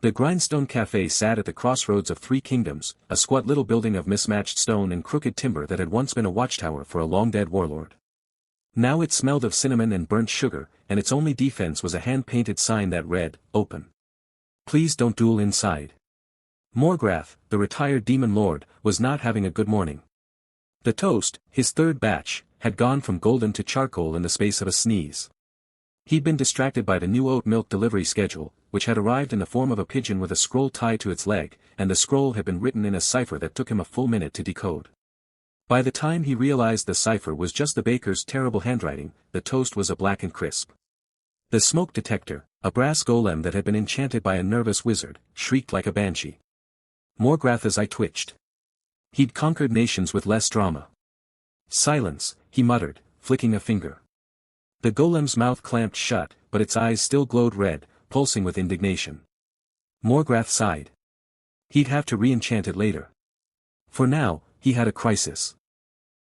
The Grindstone Café sat at the crossroads of three kingdoms, a squat little building of mismatched stone and crooked timber that had once been a watchtower for a long-dead warlord. Now it smelled of cinnamon and burnt sugar, and its only defense was a hand-painted sign that read, "Open. Please don't duel inside." Morgrath, the retired demon lord, was not having a good morning. The toast, his third batch, had gone from golden to charcoal in the space of a sneeze. He'd been distracted by the new oat milk delivery schedule, which had arrived in the form of a pigeon with a scroll tied to its leg, and the scroll had been written in a cipher that took him a full minute to decode. By the time he realized the cipher was just the baker's terrible handwriting, the toast was a black and crisp. The smoke detector, a brass golem that had been enchanted by a nervous wizard, shrieked like a banshee. Morgrath's eye twitched. He'd conquered nations with less drama. "Silence," he muttered, flicking a finger. The golem's mouth clamped shut, but its eyes still glowed red, pulsing with indignation. Morgrath sighed. He'd have to re-enchant it later. For now, he had a crisis.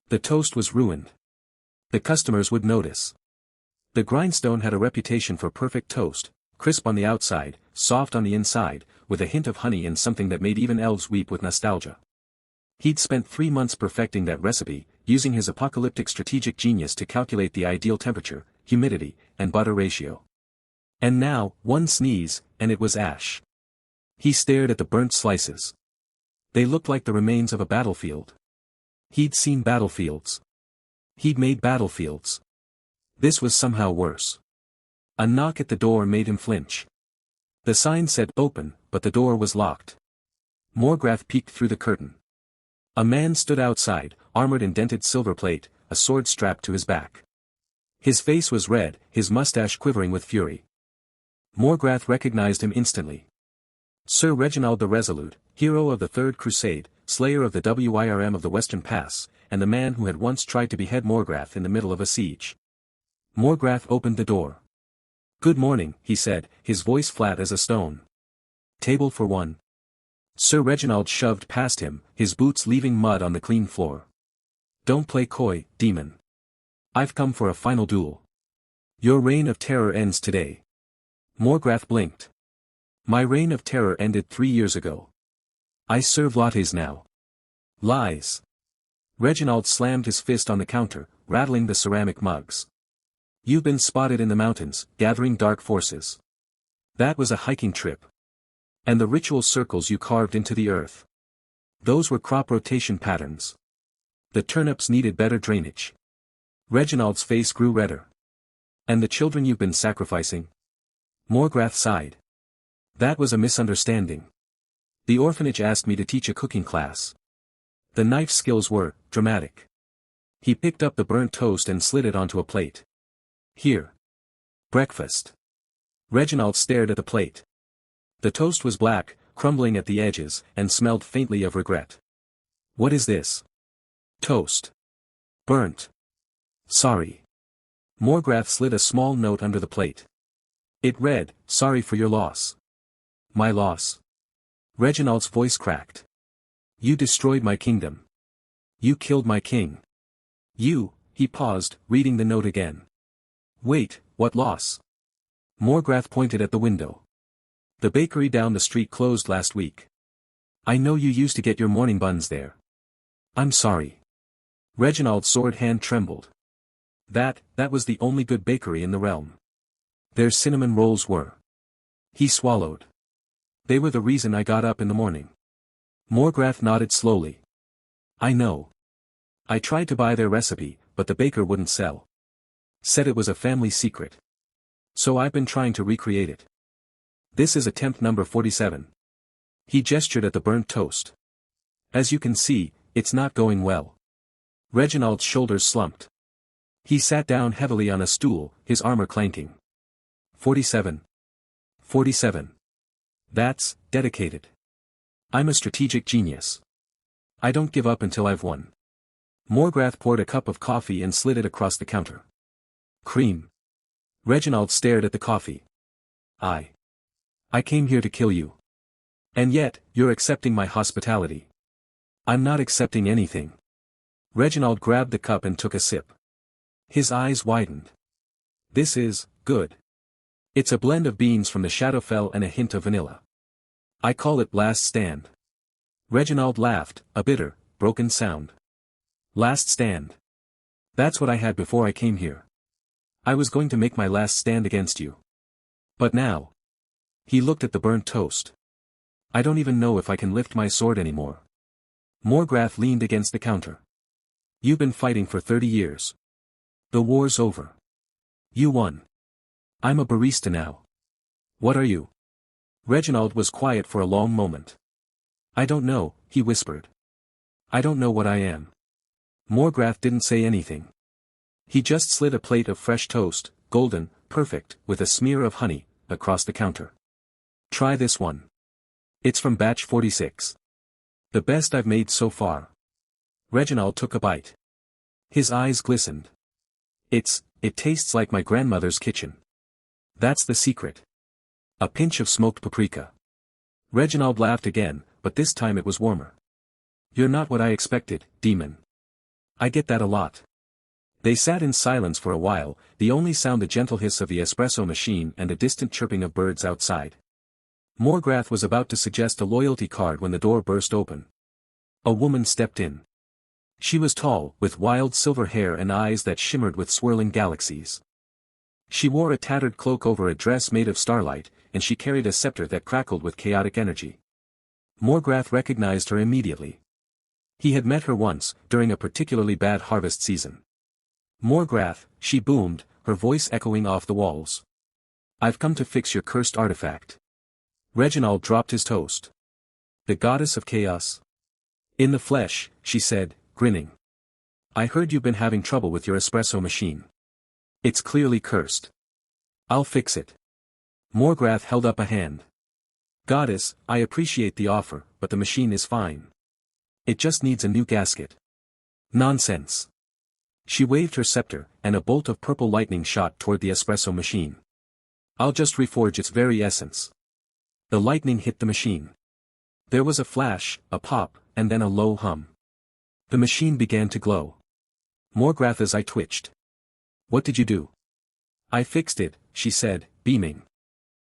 The toast was ruined. The customers would notice. The grindstone had a reputation for perfect toast, crisp on the outside, soft on the inside, with a hint of honey and something that made even elves weep with nostalgia. He'd spent 3 months perfecting that recipe, using his apocalyptic strategic genius to calculate the ideal temperature, humidity, and butter ratio. And now, one sneeze, and it was ash. He stared at the burnt slices. They looked like the remains of a battlefield. He'd seen battlefields. He'd made battlefields. This was somehow worse. A knock at the door made him flinch. The sign said "Open," but the door was locked. Morgrath peeked through the curtain. A man stood outside, armored in dented silver plate, a sword strapped to his back. His face was red, his mustache quivering with fury. Morgrath recognized him instantly. Sir Reginald the Resolute, hero of the Third Crusade, slayer of the WIRM of the Western Pass, and the man who had once tried to behead Morgrath in the middle of a siege. Morgrath opened the door. "Good morning," he said, his voice flat as a stone. "Table for one." Sir Reginald shoved past him, his boots leaving mud on the clean floor. "Don't play coy, demon. I've come for a final duel. Your reign of terror ends today." Morgrath blinked. "My reign of terror ended 3 years ago. I serve lattes now." "Lies." Reginald slammed his fist on the counter, rattling the ceramic mugs. "You've been spotted in the mountains, gathering dark forces. That was a hiking trip. And the ritual circles you carved into the earth. Those were crop rotation patterns. The turnips needed better drainage." Reginald's face grew redder. "And the children you've been sacrificing?" Morgrath sighed. "That was a misunderstanding. The orphanage asked me to teach a cooking class. The knife skills were dramatic." He picked up the burnt toast and slid it onto a plate. "Here. Breakfast." Reginald stared at the plate. The toast was black, crumbling at the edges, and smelled faintly of regret. "What is this?" "Toast. Burnt. Sorry." Morgrath slid a small note under the plate. It read, "Sorry for your loss." "My loss?" Reginald's voice cracked. "You destroyed my kingdom. You killed my king. He paused, reading the note again. "Wait, what loss?" Morgrath pointed at the window. "The bakery down the street closed last week. I know you used to get your morning buns there." "I'm sorry." Reginald's sword hand trembled. That was the only good bakery in the realm. Their cinnamon rolls were. He swallowed. "They were the reason I got up in the morning." Morgrath nodded slowly. "I know. I tried to buy their recipe, but the baker wouldn't sell. Said it was a family secret. So I've been trying to recreate it. This is attempt number 47. He gestured at the burnt toast. "As you can see, it's not going well." Reginald's shoulders slumped. He sat down heavily on a stool, his armor clanking. 47. 47. That's dedicated. I'm a strategic genius. I don't give up until I've won." Morgrath poured a cup of coffee and slid it across the counter. "Cream." Reginald stared at the coffee. I came here to kill you. And yet, you're accepting my hospitality." "I'm not accepting anything." Reginald grabbed the cup and took a sip. His eyes widened. "This is good. It's a blend of beans from the Shadowfell and a hint of vanilla. I call it last stand. Reginald laughed, a bitter, broken sound. Last stand. That's what I had before I came here. I was going to make my last stand against you. But now. He looked at the burnt toast. I don't even know if I can lift my sword anymore. Morgrath leaned against the counter. You've been fighting for 30 years. The war's over. You won. I'm a barista now. What are you? Reginald was quiet for a long moment. I don't know, he whispered. I don't know what I am. Morgrath didn't say anything. He just slid a plate of fresh toast, golden, perfect, with a smear of honey, across the counter. Try this one. It's from batch 46. The best I've made so far. Reginald took a bite. His eyes glistened. It tastes like my grandmother's kitchen. That's the secret. A pinch of smoked paprika. Reginald laughed again, but this time it was warmer. You're not what I expected, demon. I get that a lot. They sat in silence for a while, the only sound the gentle hiss of the espresso machine and a distant chirping of birds outside. Morgrath was about to suggest a loyalty card when the door burst open. A woman stepped in. She was tall, with wild silver hair and eyes that shimmered with swirling galaxies. She wore a tattered cloak over a dress made of starlight, and she carried a scepter that crackled with chaotic energy. Morgrath recognized her immediately. He had met her once, during a particularly bad harvest season. Morgrath, she boomed, her voice echoing off the walls. I've come to fix your cursed artifact. Reginald dropped his toast. The goddess of chaos? In the flesh, she said, grinning. I heard you've been having trouble with your espresso machine. It's clearly cursed. I'll fix it. Morgrath held up a hand. Goddess, I appreciate the offer, but the machine is fine. It just needs a new gasket. Nonsense. She waved her scepter, and a bolt of purple lightning shot toward the espresso machine. I'll just reforge its very essence. The lightning hit the machine. There was a flash, a pop, and then a low hum. The machine began to glow. Morgrath's eye twitched. What did you do? I fixed it, she said, beaming.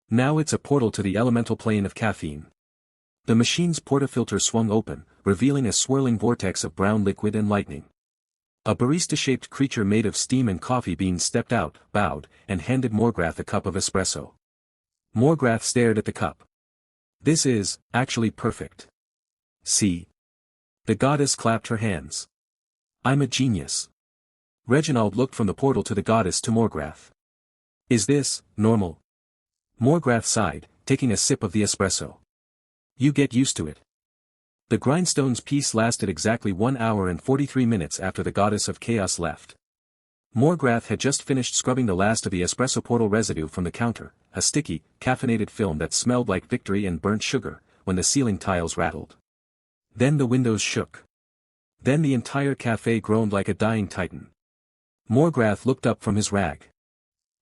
Now it's a portal to the elemental plane of caffeine. The machine's portafilter swung open, revealing a swirling vortex of brown liquid and lightning. A barista-shaped creature made of steam and coffee beans stepped out, bowed, and handed Morgrath a cup of espresso. Morgrath stared at the cup. This is, actually perfect. See? The goddess clapped her hands. I'm a genius. Reginald looked from the portal to the goddess to Morgrath. Is this, normal? Morgrath sighed, taking a sip of the espresso. You get used to it. The grindstones piece lasted exactly 1 hour and 43 minutes after the goddess of chaos left. Morgrath had just finished scrubbing the last of the espresso portal residue from the counter, a sticky, caffeinated film that smelled like victory and burnt sugar, when the ceiling tiles rattled. Then the windows shook. Then the entire cafe groaned like a dying titan. Morgrath looked up from his rag.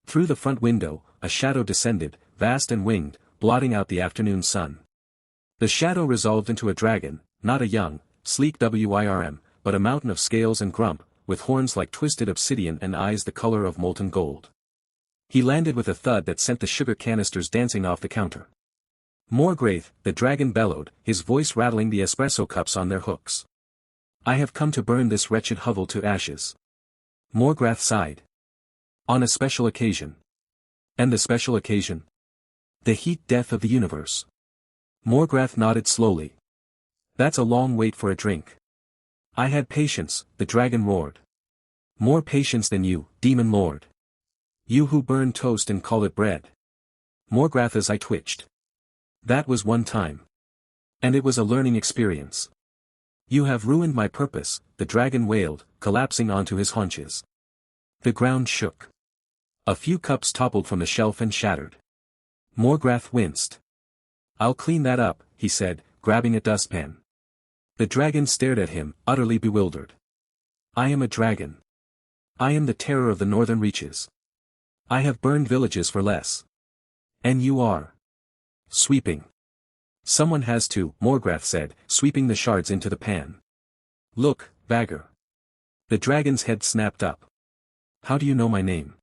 Through the front window, a shadow descended, vast and winged, blotting out the afternoon sun. The shadow resolved into a dragon, not a young, sleek WIRM, but a mountain of scales and grump, with horns like twisted obsidian and eyes the color of molten gold. He landed with a thud that sent the sugar canisters dancing off the counter. Morgrath, the dragon bellowed, his voice rattling the espresso cups on their hooks. I have come to burn this wretched hovel to ashes. Morgrath sighed. On a special occasion. And the special occasion? The heat death of the universe. Morgrath nodded slowly. That's a long wait for a drink. I had patience, the dragon roared. More patience than you, demon lord. You who burn toast and call it bread. Morgrath's eye twitched. That was one time. And it was a learning experience. You have ruined my purpose, the dragon wailed, collapsing onto his haunches. The ground shook. A few cups toppled from the shelf and shattered. Morgrath winced. I'll clean that up, he said, grabbing a dustpan. The dragon stared at him, utterly bewildered. I am a dragon. I am the terror of the northern reaches. I have burned villages for less. And you are sweeping. Someone has to, Morgrath said, sweeping the shards into the pan. Look, bagger. The dragon's head snapped up. How do you know my name?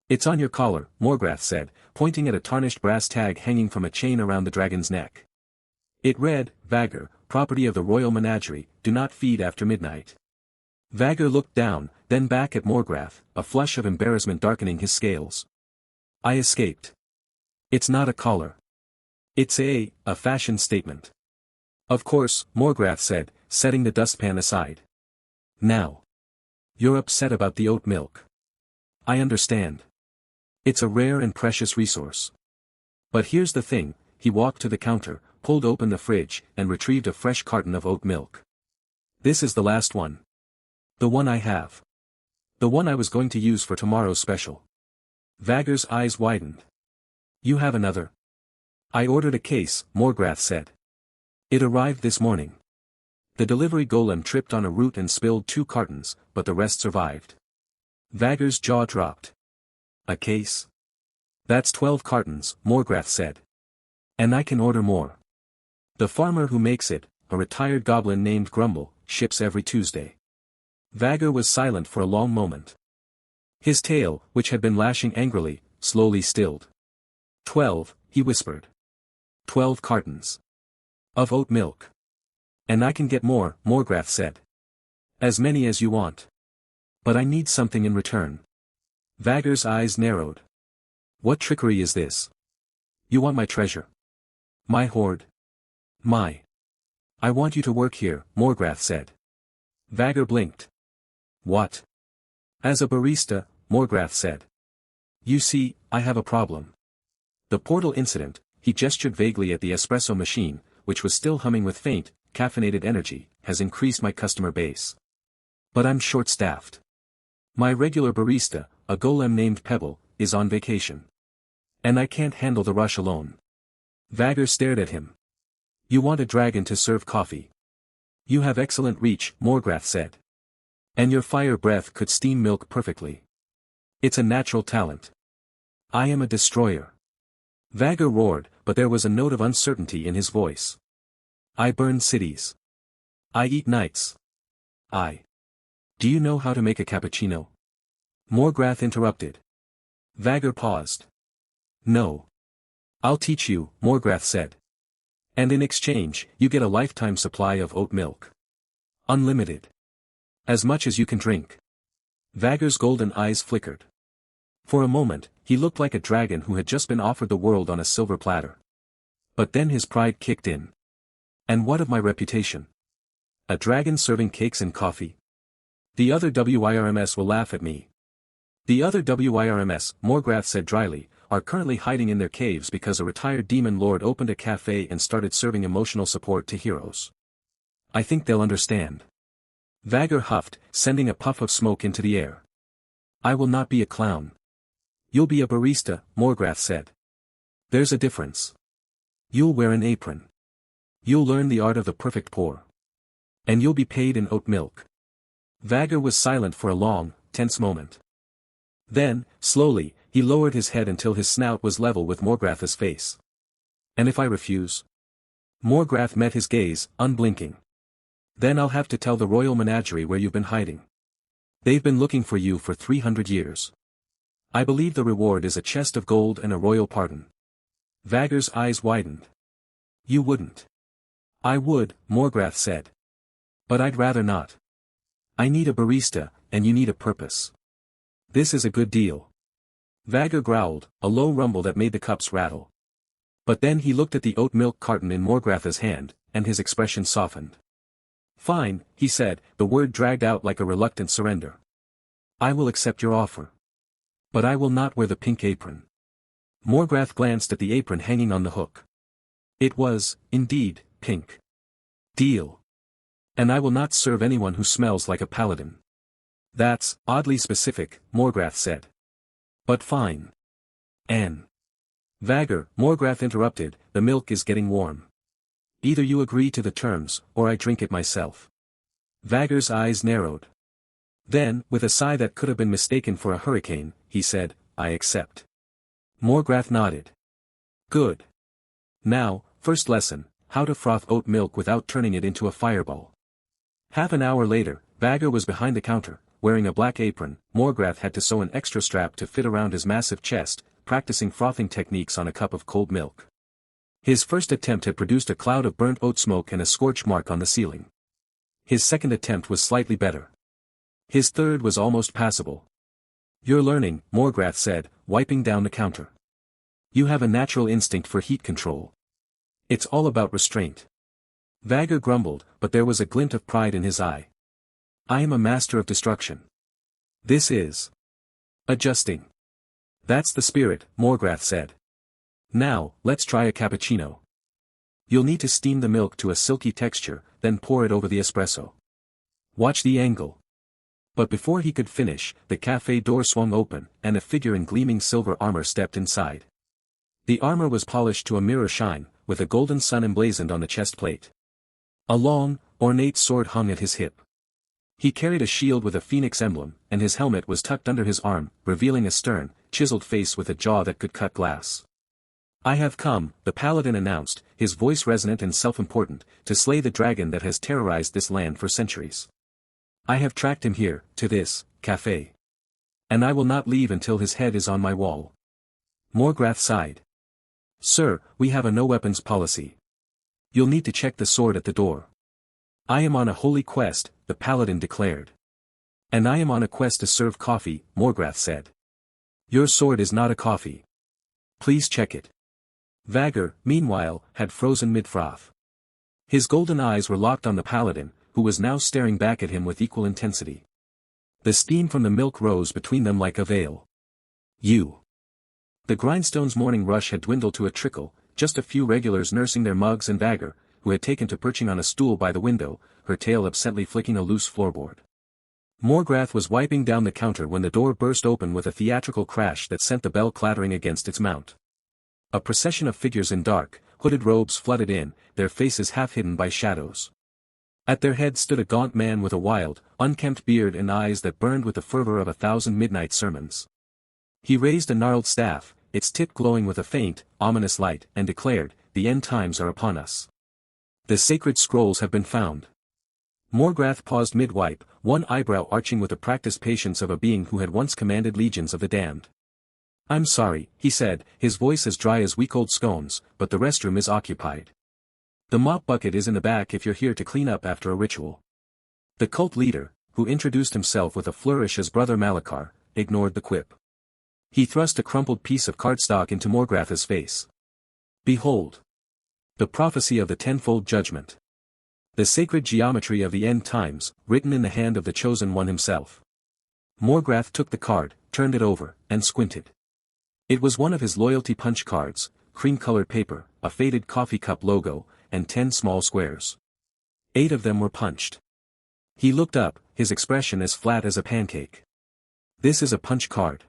It's on your collar, Morgrath said, pointing at a tarnished brass tag hanging from a chain around the dragon's neck. It read, Vagger, property of the royal menagerie, do not feed after midnight. Vagger looked down, then back at Morgrath, a flush of embarrassment darkening his scales. I escaped. It's not a collar. It's a fashion statement. Of course, Morgrath said, setting the dustpan aside. Now. You're upset about the oat milk. I understand. It's a rare and precious resource. But here's the thing, he walked to the counter, pulled open the fridge, and retrieved a fresh carton of oat milk. This is the last one. The one I have. The one I was going to use for tomorrow's special. Vagger's eyes widened. You have another? I ordered a case, Morgrath said. It arrived this morning. The delivery golem tripped on a root and spilled 2 cartons, but the rest survived. Vagger's jaw dropped. A case? That's 12 cartons, Morgrath said. And I can order more. The farmer who makes it, a retired goblin named Grumble, ships every Tuesday. Vagger was silent for a long moment. His tail, which had been lashing angrily, slowly stilled. 12, he whispered. 12 cartons. Of oat milk. And I can get more, Morgrath said. As many as you want. But I need something in return. Vagger's eyes narrowed. What trickery is this? You want my treasure? My hoard? I want you to work here, Morgrath said. Vagger blinked. What? As a barista, Morgrath said. You see, I have a problem. The portal incident, he gestured vaguely at the espresso machine, which was still humming with faint, caffeinated energy, has increased my customer base. But I'm short-staffed. My regular barista, a golem named Pebble, is on vacation. And I can't handle the rush alone. Vagger stared at him. You want a dragon to serve coffee. You have excellent reach, Morgrath said. And your fire breath could steam milk perfectly. It's a natural talent. I am a destroyer. Vagger roared, but there was a note of uncertainty in his voice. I burn cities. I eat knights. Do you know how to make a cappuccino? Morgrath interrupted. Vagger paused. No. I'll teach you, Morgrath said. And in exchange, you get a lifetime supply of oat milk. Unlimited. As much as you can drink. Vagger's golden eyes flickered. For a moment, he looked like a dragon who had just been offered the world on a silver platter. But then his pride kicked in. And what of my reputation? A dragon serving cakes and coffee? The other WIRMS will laugh at me. The other WIRMS, Morgrath said dryly, are currently hiding in their caves because a retired demon lord opened a cafe and started serving emotional support to heroes. I think they'll understand. Vagger huffed, sending a puff of smoke into the air. I will not be a clown. You'll be a barista, Morgrath said. There's a difference. You'll wear an apron. You'll learn the art of the perfect pour. And you'll be paid in oat milk. Vagger was silent for a long, tense moment. Then, slowly, he lowered his head until his snout was level with Morgrath's face. And if I refuse? Morgrath met his gaze, unblinking. Then I'll have to tell the royal menagerie where you've been hiding. They've been looking for you for 300 years. I believe the reward is a chest of gold and a royal pardon. Vagger's eyes widened. You wouldn't. I would, Morgrath said. But I'd rather not. I need a barista, and you need a purpose. This is a good deal. Vagger growled, a low rumble that made the cups rattle. But then he looked at the oat milk carton in Morgrath's hand, and his expression softened. Fine, he said, the word dragged out like a reluctant surrender. I will accept your offer. But I will not wear the pink apron. Morgrath glanced at the apron hanging on the hook. It was, indeed, pink. Deal. And I will not serve anyone who smells like a paladin. That's oddly specific, Morgrath said. But fine. Anne. Vagger, Morgrath interrupted, the milk is getting warm. Either you agree to the terms, or I drink it myself. Vagger's eyes narrowed. Then, with a sigh that could have been mistaken for a hurricane, he said, I accept. Morgrath nodded. Good. Now, first lesson, how to froth oat milk without turning it into a fireball. Half an hour later, Vagger was behind the counter, wearing a black apron. Morgrath had to sew an extra strap to fit around his massive chest, practicing frothing techniques on a cup of cold milk. His first attempt had produced a cloud of burnt oat smoke and a scorch mark on the ceiling. His second attempt was slightly better. His third was almost passable. "You're learning," Morgrath said, wiping down the counter. "You have a natural instinct for heat control. It's all about restraint." Vagger grumbled, but there was a glint of pride in his eye. "I am a master of destruction. This is adjusting." "That's the spirit," Morgrath said. "Now, let's try a cappuccino. You'll need to steam the milk to a silky texture, then pour it over the espresso. Watch the angle." But before he could finish, the cafe door swung open, and a figure in gleaming silver armor stepped inside. The armor was polished to a mirror shine, with a golden sun emblazoned on the chest plate. A long, ornate sword hung at his hip. He carried a shield with a phoenix emblem, and his helmet was tucked under his arm, revealing a stern, chiseled face with a jaw that could cut glass. "I have come," the paladin announced, his voice resonant and self-important, "to slay the dragon that has terrorized this land for centuries. I have tracked him here, to this café. And I will not leave until his head is on my wall." Morgrath sighed. "Sir, we have a no-weapons policy. You'll need to check the sword at the door." "I am on a holy quest," the paladin declared. "And I am on a quest to serve coffee," Morgrath said. "Your sword is not a coffee. Please check it." Vagger, meanwhile, had frozen mid-froth. His golden eyes were locked on the paladin, who was now staring back at him with equal intensity. The steam from the milk rose between them like a veil. "You." The grindstone's morning rush had dwindled to a trickle, just a few regulars nursing their mugs and Vagger, who had taken to perching on a stool by the window, her tail absently flicking a loose floorboard. Morgrath was wiping down the counter when the door burst open with a theatrical crash that sent the bell clattering against its mount. A procession of figures in dark, hooded robes flooded in, their faces half hidden by shadows. At their head stood a gaunt man with a wild, unkempt beard and eyes that burned with the fervor of 1,000 midnight sermons. He raised a gnarled staff, its tip glowing with a faint, ominous light, and declared, "The end times are upon us. The sacred scrolls have been found." Morgrath paused mid-wipe, one eyebrow arching with the practiced patience of a being who had once commanded legions of the damned. "I'm sorry," he said, his voice as dry as week-old scones, "but the restroom is occupied. The mop bucket is in the back if you're here to clean up after a ritual." The cult leader, who introduced himself with a flourish as Brother Malachar, ignored the quip. He thrust a crumpled piece of cardstock into Morgrath's face. "Behold. The prophecy of the tenfold judgment. The sacred geometry of the end times, written in the hand of the chosen one himself." Morgrath took the card, turned it over, and squinted. It was one of his loyalty punch cards, cream-colored paper, a faded coffee cup logo, and 10 small squares. 8 of them were punched. He looked up, his expression as flat as a pancake. "This is a punch card."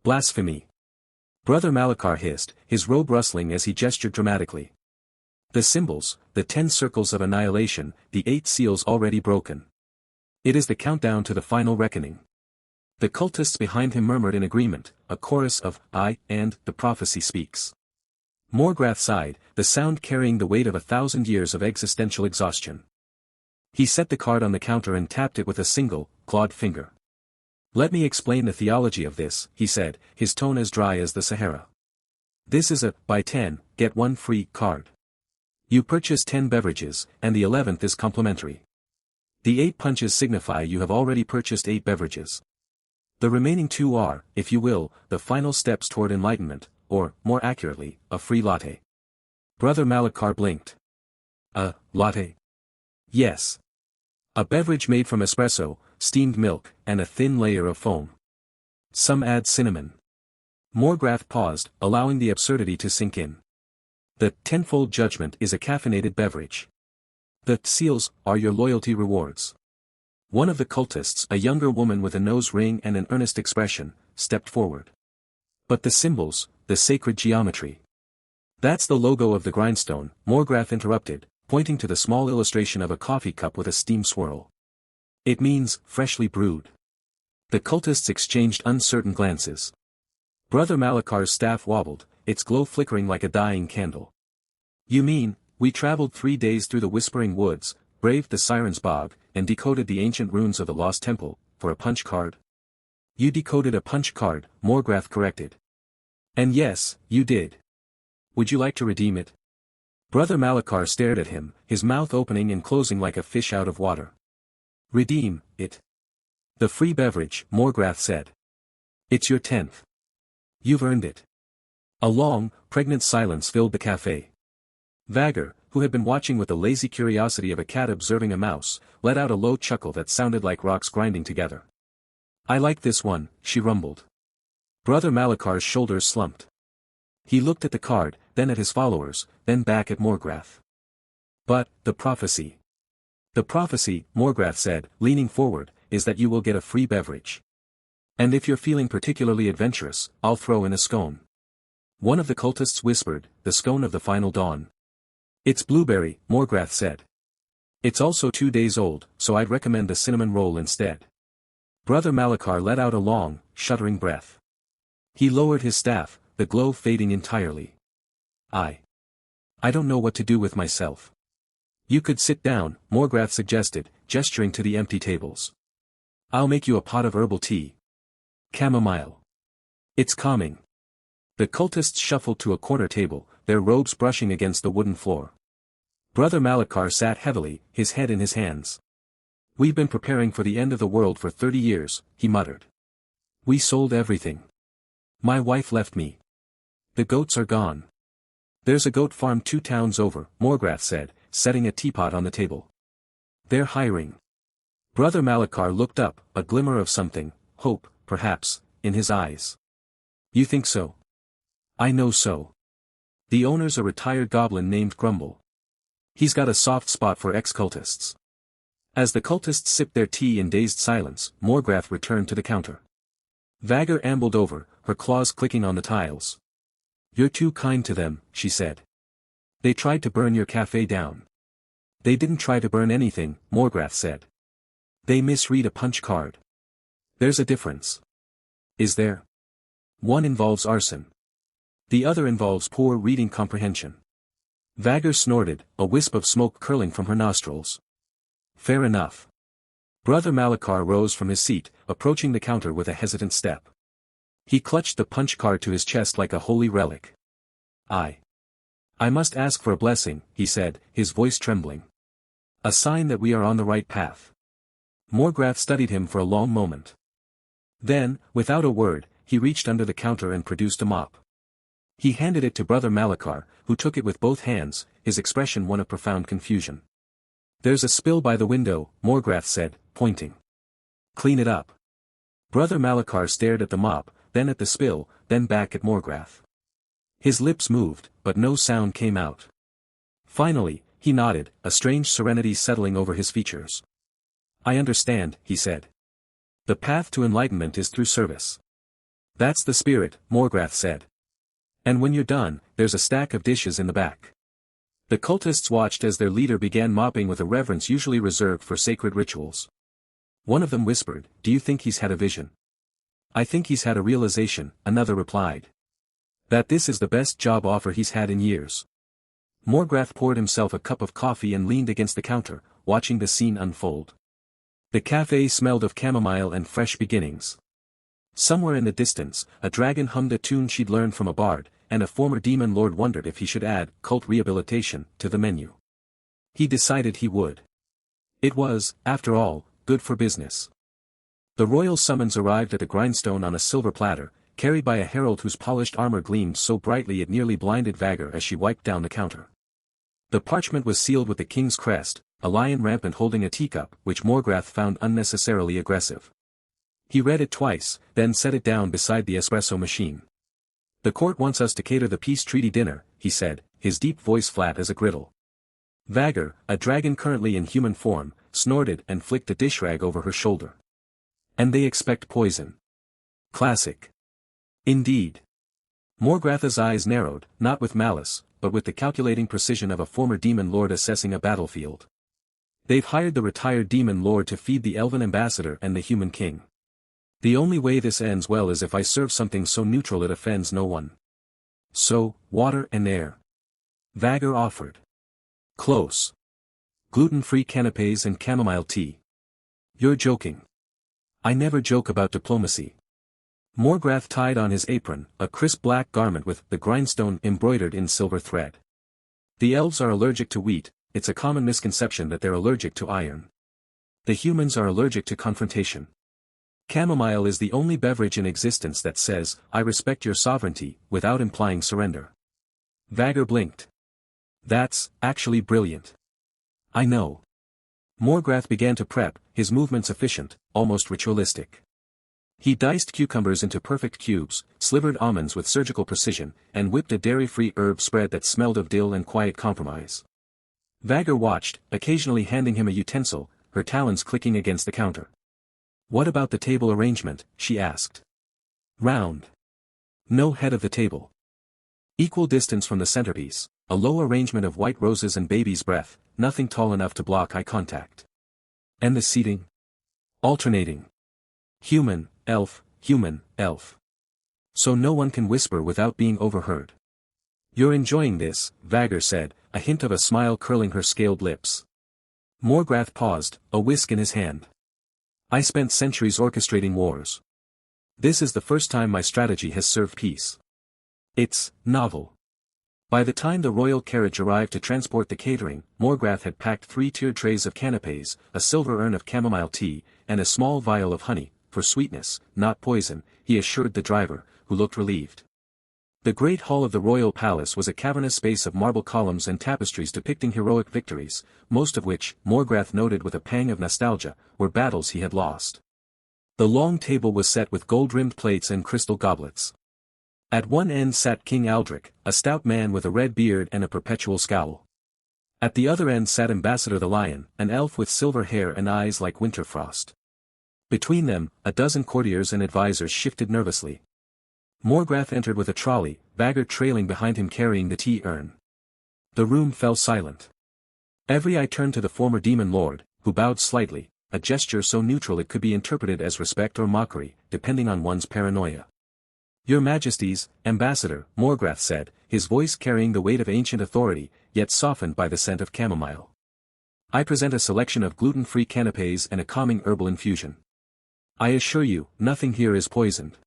"Blasphemy." Brother Malachar hissed, his robe rustling as he gestured dramatically. "The symbols, the 10 circles of annihilation, the 8 seals already broken. It is the countdown to the final reckoning." The cultists behind him murmured in agreement, a chorus of, "I, and, the prophecy speaks." Morgrath sighed, the sound carrying the weight of 1,000 years of existential exhaustion. He set the card on the counter and tapped it with a single, clawed finger. "Let me explain the theology of this," he said, his tone as dry as the Sahara. "This is a, buy 10, get 1 free, card. You purchase 10 beverages, and the 11th is complimentary. The 8 punches signify you have already purchased 8 beverages. The remaining 2 are, if you will, the final steps toward enlightenment, or, more accurately, a free latte." Brother Malachar blinked. "A latte?" "Yes. A beverage made from espresso, steamed milk, and a thin layer of foam. Some add cinnamon." Morgrath paused, allowing the absurdity to sink in. "The tenfold judgment is a caffeinated beverage. The seals are your loyalty rewards." One of the cultists, a younger woman with a nose ring and an earnest expression, stepped forward. "But the symbols, the sacred geometry." "That's the logo of the grindstone," Morgrath interrupted, pointing to the small illustration of a coffee cup with a steam swirl. "It means, freshly brewed." The cultists exchanged uncertain glances. Brother Malachar's staff wobbled, its glow flickering like a dying candle. "You mean, we traveled 3 days through the Whispering Woods, braved the Siren's Bog, and decoded the ancient runes of the Lost Temple, for a punch card?" "You decoded a punch card," Morgrath corrected. "And yes, you did. Would you like to redeem it?" Brother Malachar stared at him, his mouth opening and closing like a fish out of water. Redeem it. The free beverage, Morgrath said. It's your 10th. You've earned it. A long, pregnant silence filled the café. Vagar, who had been watching with the lazy curiosity of a cat observing a mouse, let out a low chuckle that sounded like rocks grinding together. I like this one, she rumbled. Brother Malachar's shoulders slumped. He looked at the card, then at his followers, then back at Morgrath. But, the prophecy. The prophecy, Morgrath said, leaning forward, is that you will get a free beverage. And if you're feeling particularly adventurous, I'll throw in a scone. One of the cultists whispered, the scone of the final dawn. It's blueberry, Morgrath said. It's also 2 days old, so I'd recommend the cinnamon roll instead. Brother Malachar let out a long, shuddering breath. He lowered his staff, the glow fading entirely. I don't know what to do with myself. You could sit down, Morgrath suggested, gesturing to the empty tables. I'll make you a pot of herbal tea. Chamomile. It's calming. The cultists shuffled to a corner table, their robes brushing against the wooden floor. Brother Malachar sat heavily, his head in his hands. We've been preparing for the end of the world for 30 years, he muttered. We sold everything. My wife left me. The goats are gone. There's a goat farm 2 towns over, Morgrath said, setting a teapot on the table. They're hiring. Brother Malachar looked up, a glimmer of something, hope, perhaps, in his eyes. You think so? I know so. The owner's a retired goblin named Grumble. He's got a soft spot for ex-cultists. As the cultists sipped their tea in dazed silence, Morgrath returned to the counter. Vagar ambled over, her claws clicking on the tiles. You're too kind to them, she said. They tried to burn your café down. They didn't try to burn anything, Morgrath said. They misread a punch card. There's a difference. Is there? One involves arson. The other involves poor reading comprehension. Vagar snorted, a wisp of smoke curling from her nostrils. Fair enough. Brother Malachar rose from his seat, approaching the counter with a hesitant step. He clutched the punch card to his chest like a holy relic. I must ask for a blessing, he said, his voice trembling. A sign that we are on the right path. Morgrath studied him for a long moment. Then, without a word, he reached under the counter and produced a mop. He handed it to Brother Malachar, who took it with both hands, his expression one of profound confusion. There's a spill by the window, Morgrath said, pointing. Clean it up. Brother Malachar stared at the mop, then at the spill, then back at Morgrath. His lips moved, but no sound came out. Finally, he nodded, a strange serenity settling over his features. I understand, he said. The path to enlightenment is through service. That's the spirit, Morgrath said. And when you're done, there's a stack of dishes in the back. The cultists watched as their leader began mopping with a reverence usually reserved for sacred rituals. One of them whispered, Do you think he's had a vision? I think he's had a realization, another replied. That this is the best job offer he's had in years. Morgrath poured himself a cup of coffee and leaned against the counter, watching the scene unfold. The café smelled of chamomile and fresh beginnings. Somewhere in the distance, a dragon hummed a tune she'd learned from a bard, and a former demon lord wondered if he should add cult rehabilitation to the menu. He decided he would. It was, after all, good for business. The royal summons arrived at a grindstone on a silver platter, carried by a herald whose polished armor gleamed so brightly it nearly blinded Vagar as she wiped down the counter. The parchment was sealed with the king's crest, a lion rampant holding a teacup, which Morgrath found unnecessarily aggressive. He read it twice, then set it down beside the espresso machine. The court wants us to cater the peace treaty dinner, he said, his deep voice flat as a griddle. Vagar, a dragon currently in human form, snorted and flicked a dish rag over her shoulder. And they expect poison. Classic. Indeed. Morgrath's eyes narrowed, not with malice, but with the calculating precision of a former demon lord assessing a battlefield. They've hired the retired demon lord to feed the elven ambassador and the human king. The only way this ends well is if I serve something so neutral it offends no one. So, water and air. Vagar offered. Close. Gluten-free canapés and chamomile tea. You're joking. I never joke about diplomacy. Morgrath tied on his apron, a crisp black garment with the grindstone embroidered in silver thread. The elves are allergic to wheat, it's a common misconception that they're allergic to iron. The humans are allergic to confrontation. Chamomile is the only beverage in existence that says, I respect your sovereignty, without implying surrender. Vagger blinked. That's, actually brilliant. I know. Morgrath began to prep, his movements efficient, almost ritualistic. He diced cucumbers into perfect cubes, slivered almonds with surgical precision, and whipped a dairy-free herb spread that smelled of dill and quiet compromise. Vagger watched, occasionally handing him a utensil, her talons clicking against the counter. What about the table arrangement, she asked. Round. No head of the table. Equal distance from the centerpiece, a low arrangement of white roses and baby's breath, nothing tall enough to block eye contact. And the seating? Alternating. Human, elf, human, elf. So no one can whisper without being overheard. You're enjoying this, Vagger said, a hint of a smile curling her scaled lips. Morgrath paused, a whisk in his hand. I spent centuries orchestrating wars. This is the first time my strategy has served peace. It's novel. By the time the royal carriage arrived to transport the catering, Morgrath had packed 3-tiered trays of canapés, a silver urn of chamomile tea, and a small vial of honey, for sweetness, not poison, he assured the driver, who looked relieved. The great hall of the royal palace was a cavernous space of marble columns and tapestries depicting heroic victories, most of which, Morgrath noted with a pang of nostalgia, were battles he had lost. The long table was set with gold-rimmed plates and crystal goblets. At one end sat King Aldrich, a stout man with a red beard and a perpetual scowl. At the other end sat Ambassador the Lion, an elf with silver hair and eyes like winter frost. Between them, a dozen courtiers and advisors shifted nervously. Morgrath entered with a trolley, Vagger trailing behind him carrying the tea urn. The room fell silent. Every eye turned to the former demon lord, who bowed slightly, a gesture so neutral it could be interpreted as respect or mockery, depending on one's paranoia. Your Majesties, Ambassador, Morgrath said, his voice carrying the weight of ancient authority, yet softened by the scent of chamomile. I present a selection of gluten-free canapés and a calming herbal infusion. I assure you, nothing here is poisoned.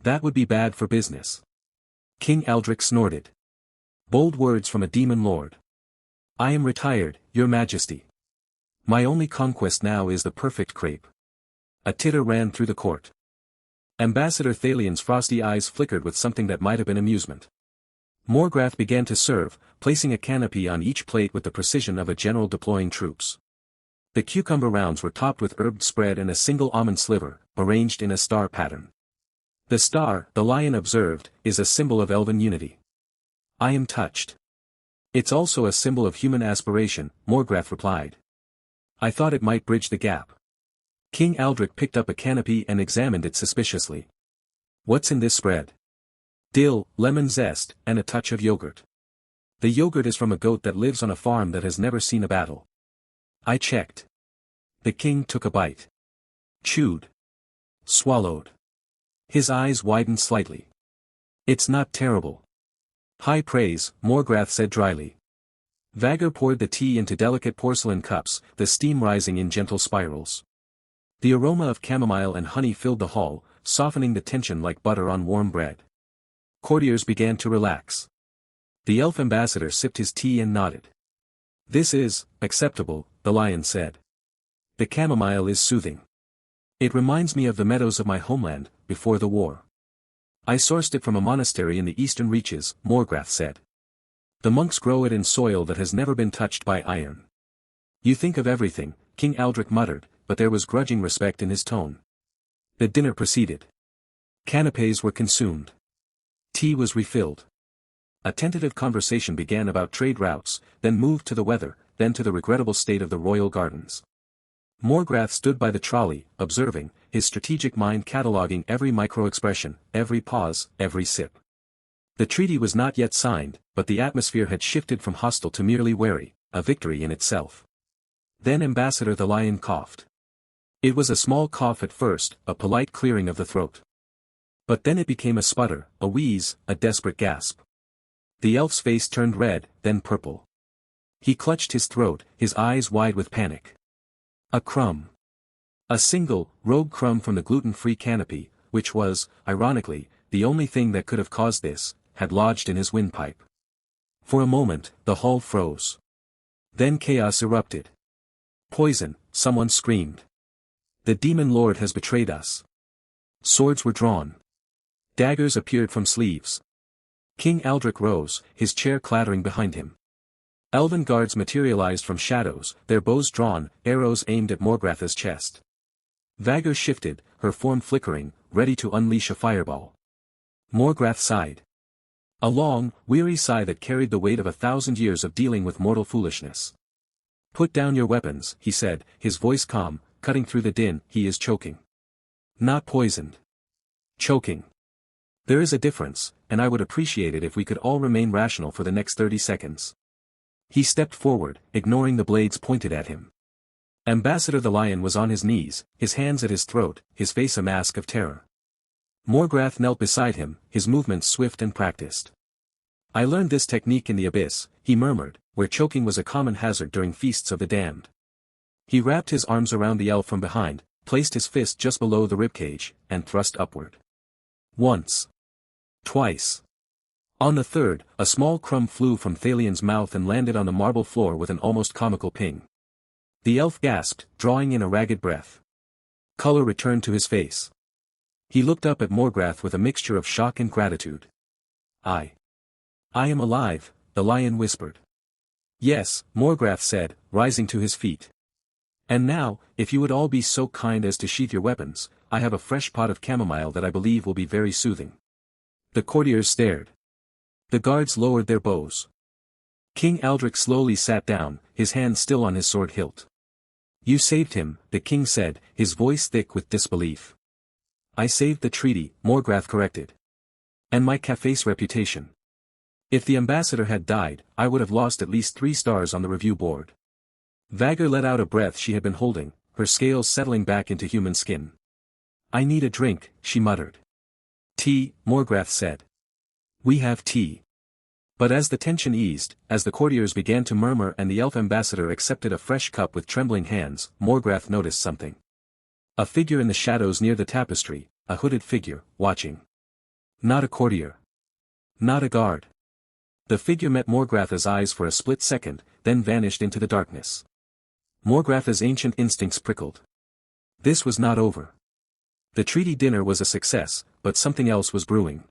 That would be bad for business. King Aldrich snorted. Bold words from a demon lord. I am retired, Your Majesty. My only conquest now is the perfect crepe. A titter ran through the court. Ambassador Thalion's frosty eyes flickered with something that might have been amusement. Morgrath began to serve, placing a canopy on each plate with the precision of a general deploying troops. The cucumber rounds were topped with herbed spread and a single almond sliver, arranged in a star pattern. The star, the lion observed, is a symbol of elven unity. I am touched. It's also a symbol of human aspiration, Morgrath replied. I thought it might bridge the gap. King Aldrich picked up a canopy and examined it suspiciously. What's in this spread? Dill, lemon zest, and a touch of yogurt. The yogurt is from a goat that lives on a farm that has never seen a battle. I checked. The king took a bite. Chewed. Swallowed. His eyes widened slightly. It's not terrible. High praise, Morgrath said dryly. Vagger poured the tea into delicate porcelain cups, the steam rising in gentle spirals. The aroma of chamomile and honey filled the hall, softening the tension like butter on warm bread. Courtiers began to relax. The elf ambassador sipped his tea and nodded. This is acceptable, the lion said. The chamomile is soothing. It reminds me of the meadows of my homeland, before the war. I sourced it from a monastery in the eastern reaches, Morgrath said. The monks grow it in soil that has never been touched by iron. You think of everything, King Aldrich muttered, but there was grudging respect in his tone. The dinner proceeded. Canapés were consumed. Tea was refilled. A tentative conversation began about trade routes, then moved to the weather, then to the regrettable state of the royal gardens. Morgrath stood by the trolley, observing, his strategic mind cataloguing every micro-expression, every pause, every sip. The treaty was not yet signed, but the atmosphere had shifted from hostile to merely wary, a victory in itself. Then Ambassador the Lion coughed. It was a small cough at first, a polite clearing of the throat. But then it became a sputter, a wheeze, a desperate gasp. The elf's face turned red, then purple. He clutched his throat, his eyes wide with panic. A crumb. A single, rogue crumb from the gluten-free canopy, which was, ironically, the only thing that could have caused this, had lodged in his windpipe. For a moment, the hall froze. Then chaos erupted. Poison, someone screamed. The demon lord has betrayed us. Swords were drawn. Daggers appeared from sleeves. King Aldrich rose, his chair clattering behind him. Elven guards materialized from shadows, their bows drawn, arrows aimed at Morgrath's chest. Vagor shifted, her form flickering, ready to unleash a fireball. Morgrath sighed. A long, weary sigh that carried the weight of 1,000 years of dealing with mortal foolishness. "Put down your weapons," he said, his voice calm, cutting through the din. "He is choking. Not poisoned. Choking. There is a difference, and I would appreciate it if we could all remain rational for the next 30 seconds. He stepped forward, ignoring the blades pointed at him. Ambassador the Lion was on his knees, his hands at his throat, his face a mask of terror. Morgrath knelt beside him, his movements swift and practiced. "I learned this technique in the abyss," he murmured, "where choking was a common hazard during feasts of the damned." He wrapped his arms around the elf from behind, placed his fist just below the ribcage, and thrust upward. Once. Twice. On the third, a small crumb flew from Thalion's mouth and landed on the marble floor with an almost comical ping. The elf gasped, drawing in a ragged breath. Color returned to his face. He looked up at Morgrath with a mixture of shock and gratitude. I am alive," the lion whispered. "Yes," Morgrath said, rising to his feet. "And now, if you would all be so kind as to sheath your weapons, I have a fresh pot of chamomile that I believe will be very soothing." The courtiers stared. The guards lowered their bows. King Aldrich slowly sat down, his hand still on his sword hilt. "You saved him," the king said, his voice thick with disbelief. "I saved the treaty," Morgrath corrected. "And my café's reputation. If the ambassador had died, I would have lost at least 3 stars on the review board." Vagor let out a breath she had been holding, her scales settling back into human skin. "I need a drink," she muttered. "Tea," Morgrath said. "We have tea." But as the tension eased, as the courtiers began to murmur and the elf ambassador accepted a fresh cup with trembling hands, Morgrath noticed something. A figure in the shadows near the tapestry, a hooded figure, watching. Not a courtier. Not a guard. The figure met Morgrath's eyes for a split second, then vanished into the darkness. Morgrath's ancient instincts prickled. This was not over. The treaty dinner was a success, but something else was brewing.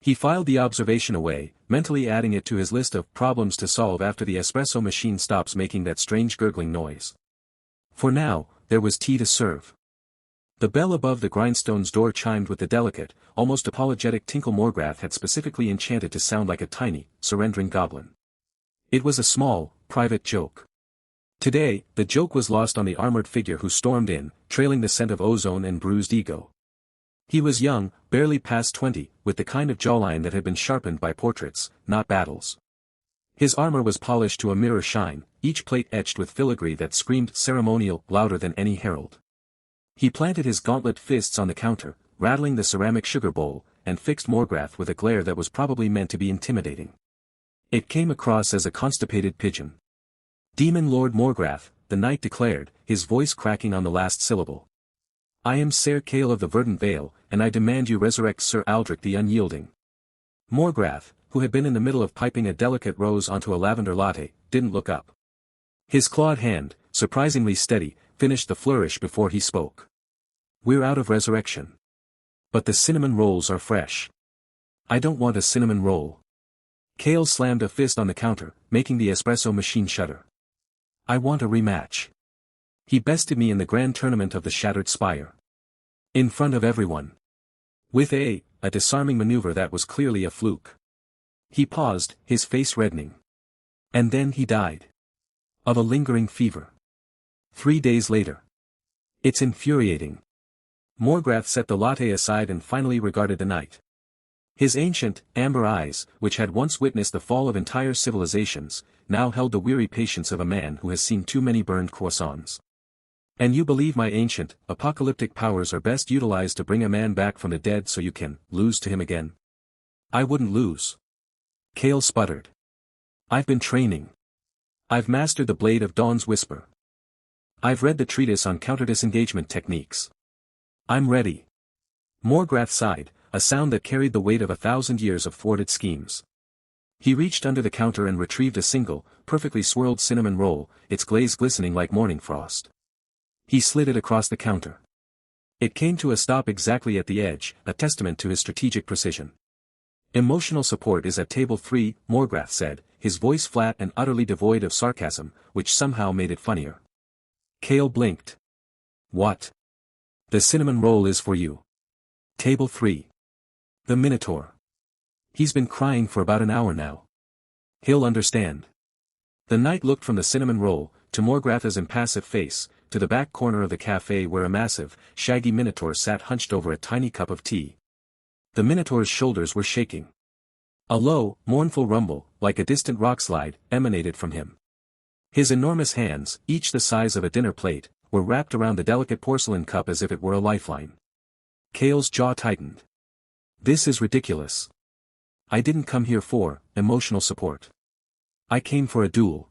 He filed the observation away, mentally adding it to his list of problems to solve after the espresso machine stops making that strange gurgling noise. For now, there was tea to serve. The bell above the grindstone's door chimed with the delicate, almost apologetic tinkle Morgrath had specifically enchanted to sound like a tiny, surrendering goblin. It was a small, private joke. Today, the joke was lost on the armored figure who stormed in, trailing the scent of ozone and bruised ego. He was young, barely past 20, with the kind of jawline that had been sharpened by portraits, not battles. His armor was polished to a mirror shine, each plate etched with filigree that screamed ceremonial louder than any herald. He planted his gauntlet fists on the counter, rattling the ceramic sugar bowl, and fixed Morgrath with a glare that was probably meant to be intimidating. It came across as a constipated pigeon. "Demon Lord Morgrath," the knight declared, his voice cracking on the last syllable. "I am Ser Cale of the Verdant Vale, and I demand you resurrect Sir Aldrich the Unyielding." Morgrath, who had been in the middle of piping a delicate rose onto a lavender latte, didn't look up. His clawed hand, surprisingly steady, finished the flourish before he spoke. "We're out of resurrection. But the cinnamon rolls are fresh." "I don't want a cinnamon roll." Cale slammed a fist on the counter, making the espresso machine shudder. "I want a rematch. He bested me in the grand tournament of the Shattered Spire. In front of everyone. With a disarming maneuver that was clearly a fluke." He paused, his face reddening. "And then he died. Of a lingering fever. 3 days later. It's infuriating." Morgrath set the latte aside and finally regarded the knight. His ancient, amber eyes, which had once witnessed the fall of entire civilizations, now held the weary patience of a man who has seen too many burned croissants. "And you believe my ancient, apocalyptic powers are best utilized to bring a man back from the dead so you can lose to him again?" "I wouldn't lose." Cale sputtered. "I've been training. I've mastered the blade of Dawn's whisper. I've read the treatise on counter-disengagement techniques. I'm ready." Morgrath sighed, a sound that carried the weight of 1,000 years of thwarted schemes. He reached under the counter and retrieved a single, perfectly swirled cinnamon roll, its glaze glistening like morning frost. He slid it across the counter. It came to a stop exactly at the edge, a testament to his strategic precision. Emotional support is at table 3, Morgrath said, his voice flat and utterly devoid of sarcasm, which somehow made it funnier. Cale blinked. What? The cinnamon roll is for you. Table 3. The Minotaur. He's been crying for about an hour now. He'll understand. The knight looked from the cinnamon roll, to Morgrath's impassive face, to the back corner of the cafe where a massive, shaggy Minotaur sat hunched over a tiny cup of tea. The Minotaur's shoulders were shaking. A low, mournful rumble, like a distant rockslide, emanated from him. His enormous hands, each the size of a dinner plate, were wrapped around the delicate porcelain cup as if it were a lifeline. Cale's jaw tightened. This is ridiculous. I didn't come here for emotional support. I came for a duel.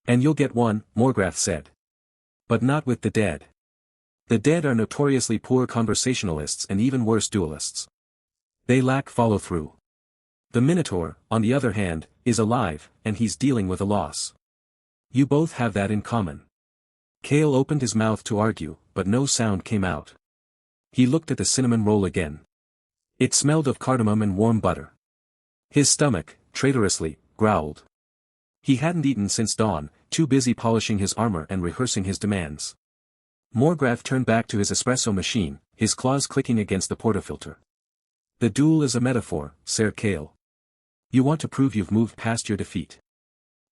And you'll get one, Morgrath said. But not with the dead. The dead are notoriously poor conversationalists and even worse duelists. They lack follow-through. The Minotaur, on the other hand, is alive, and he's dealing with a loss. You both have that in common. Cale opened his mouth to argue, but no sound came out. He looked at the cinnamon roll again. It smelled of cardamom and warm butter. His stomach, traitorously, growled. He hadn't eaten since dawn, too busy polishing his armor and rehearsing his demands. Morgrath turned back to his espresso machine, his claws clicking against the portafilter. The duel is a metaphor, Sir Cale. You want to prove you've moved past your defeat.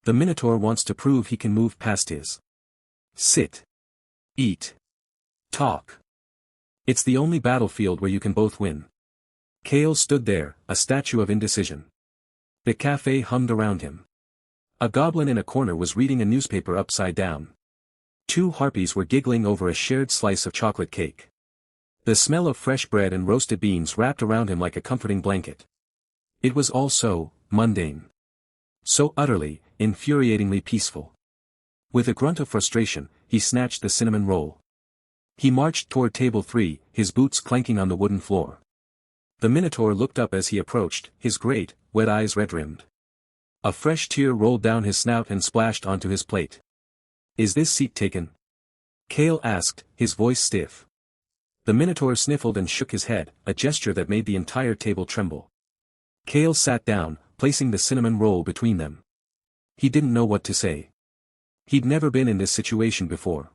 The Minotaur wants to prove he can move past his. Sit. Eat. Talk. It's the only battlefield where you can both win. Cale stood there, a statue of indecision. The cafe hummed around him. A goblin in a corner was reading a newspaper upside down. 2 harpies were giggling over a shared slice of chocolate cake. The smell of fresh bread and roasted beans wrapped around him like a comforting blanket. It was all so mundane. So utterly, infuriatingly peaceful. With a grunt of frustration, he snatched the cinnamon roll. He marched toward table 3, his boots clanking on the wooden floor. The Minotaur looked up as he approached, his great, wet eyes red-rimmed. A fresh tear rolled down his snout and splashed onto his plate. Is this seat taken? Cale asked, his voice stiff. The Minotaur sniffled and shook his head, a gesture that made the entire table tremble. Cale sat down, placing the cinnamon roll between them. He didn't know what to say. He'd never been in this situation before.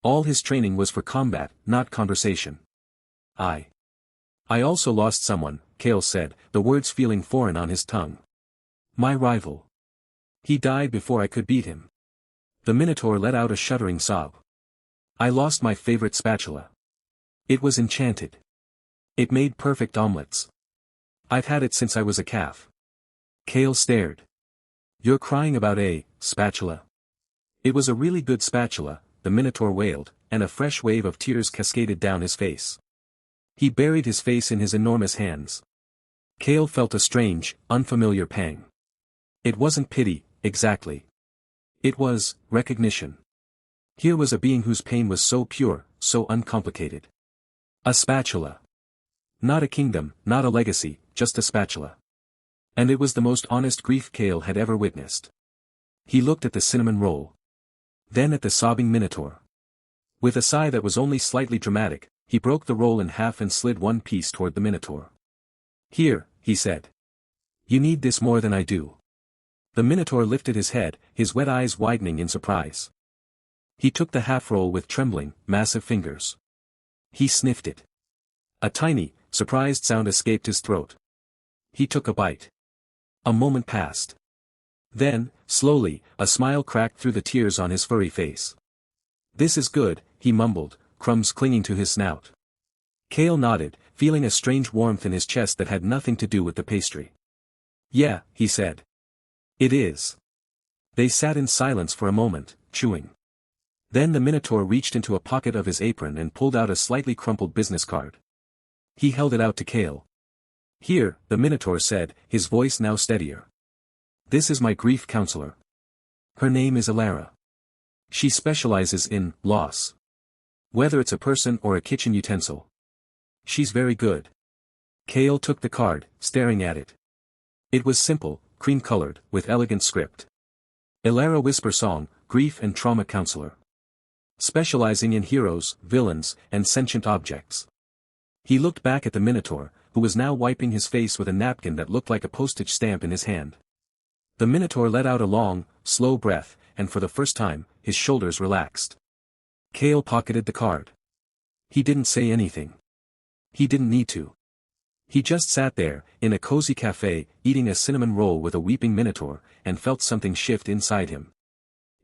All his training was for combat, not conversation. I also lost someone, Cale said, the words feeling foreign on his tongue. My rival. He died before I could beat him. The Minotaur let out a shuddering sob. I lost my favorite spatula. It was enchanted. It made perfect omelets. I've had it since I was a calf. Cale stared. You're crying about a spatula. It was a really good spatula, the Minotaur wailed, and a fresh wave of tears cascaded down his face. He buried his face in his enormous hands. Cale felt a strange, unfamiliar pang. It wasn't pity, exactly. It was recognition. Here was a being whose pain was so pure, so uncomplicated. A spatula. Not a kingdom, not a legacy, just a spatula. And it was the most honest grief Cale had ever witnessed. He looked at the cinnamon roll. Then at the sobbing Minotaur. With a sigh that was only slightly dramatic, he broke the roll in half and slid one piece toward the Minotaur. Here, he said. You need this more than I do. The Minotaur lifted his head, his wet eyes widening in surprise. He took the half-roll with trembling, massive fingers. He sniffed it. A tiny, surprised sound escaped his throat. He took a bite. A moment passed. Then, slowly, a smile cracked through the tears on his furry face. This is good, he mumbled, crumbs clinging to his snout. Cale nodded, feeling a strange warmth in his chest that had nothing to do with the pastry. Yeah, he said. It is. They sat in silence for a moment, chewing. Then the Minotaur reached into a pocket of his apron and pulled out a slightly crumpled business card. He held it out to Cale. Here, the Minotaur said, his voice now steadier. This is my grief counselor. Her name is Alara. She specializes in loss. Whether it's a person or a kitchen utensil. She's very good. Cale took the card, staring at it. It was simple, cream-colored, with elegant script. Ilara Whisper Song, Grief and Trauma Counselor. Specializing in heroes, villains, and sentient objects. He looked back at the Minotaur, who was now wiping his face with a napkin that looked like a postage stamp in his hand. The Minotaur let out a long, slow breath, and for the first time, his shoulders relaxed. Kale pocketed the card. He didn't say anything. He didn't need to. He just sat there, in a cozy cafe, eating a cinnamon roll with a weeping Minotaur, and felt something shift inside him.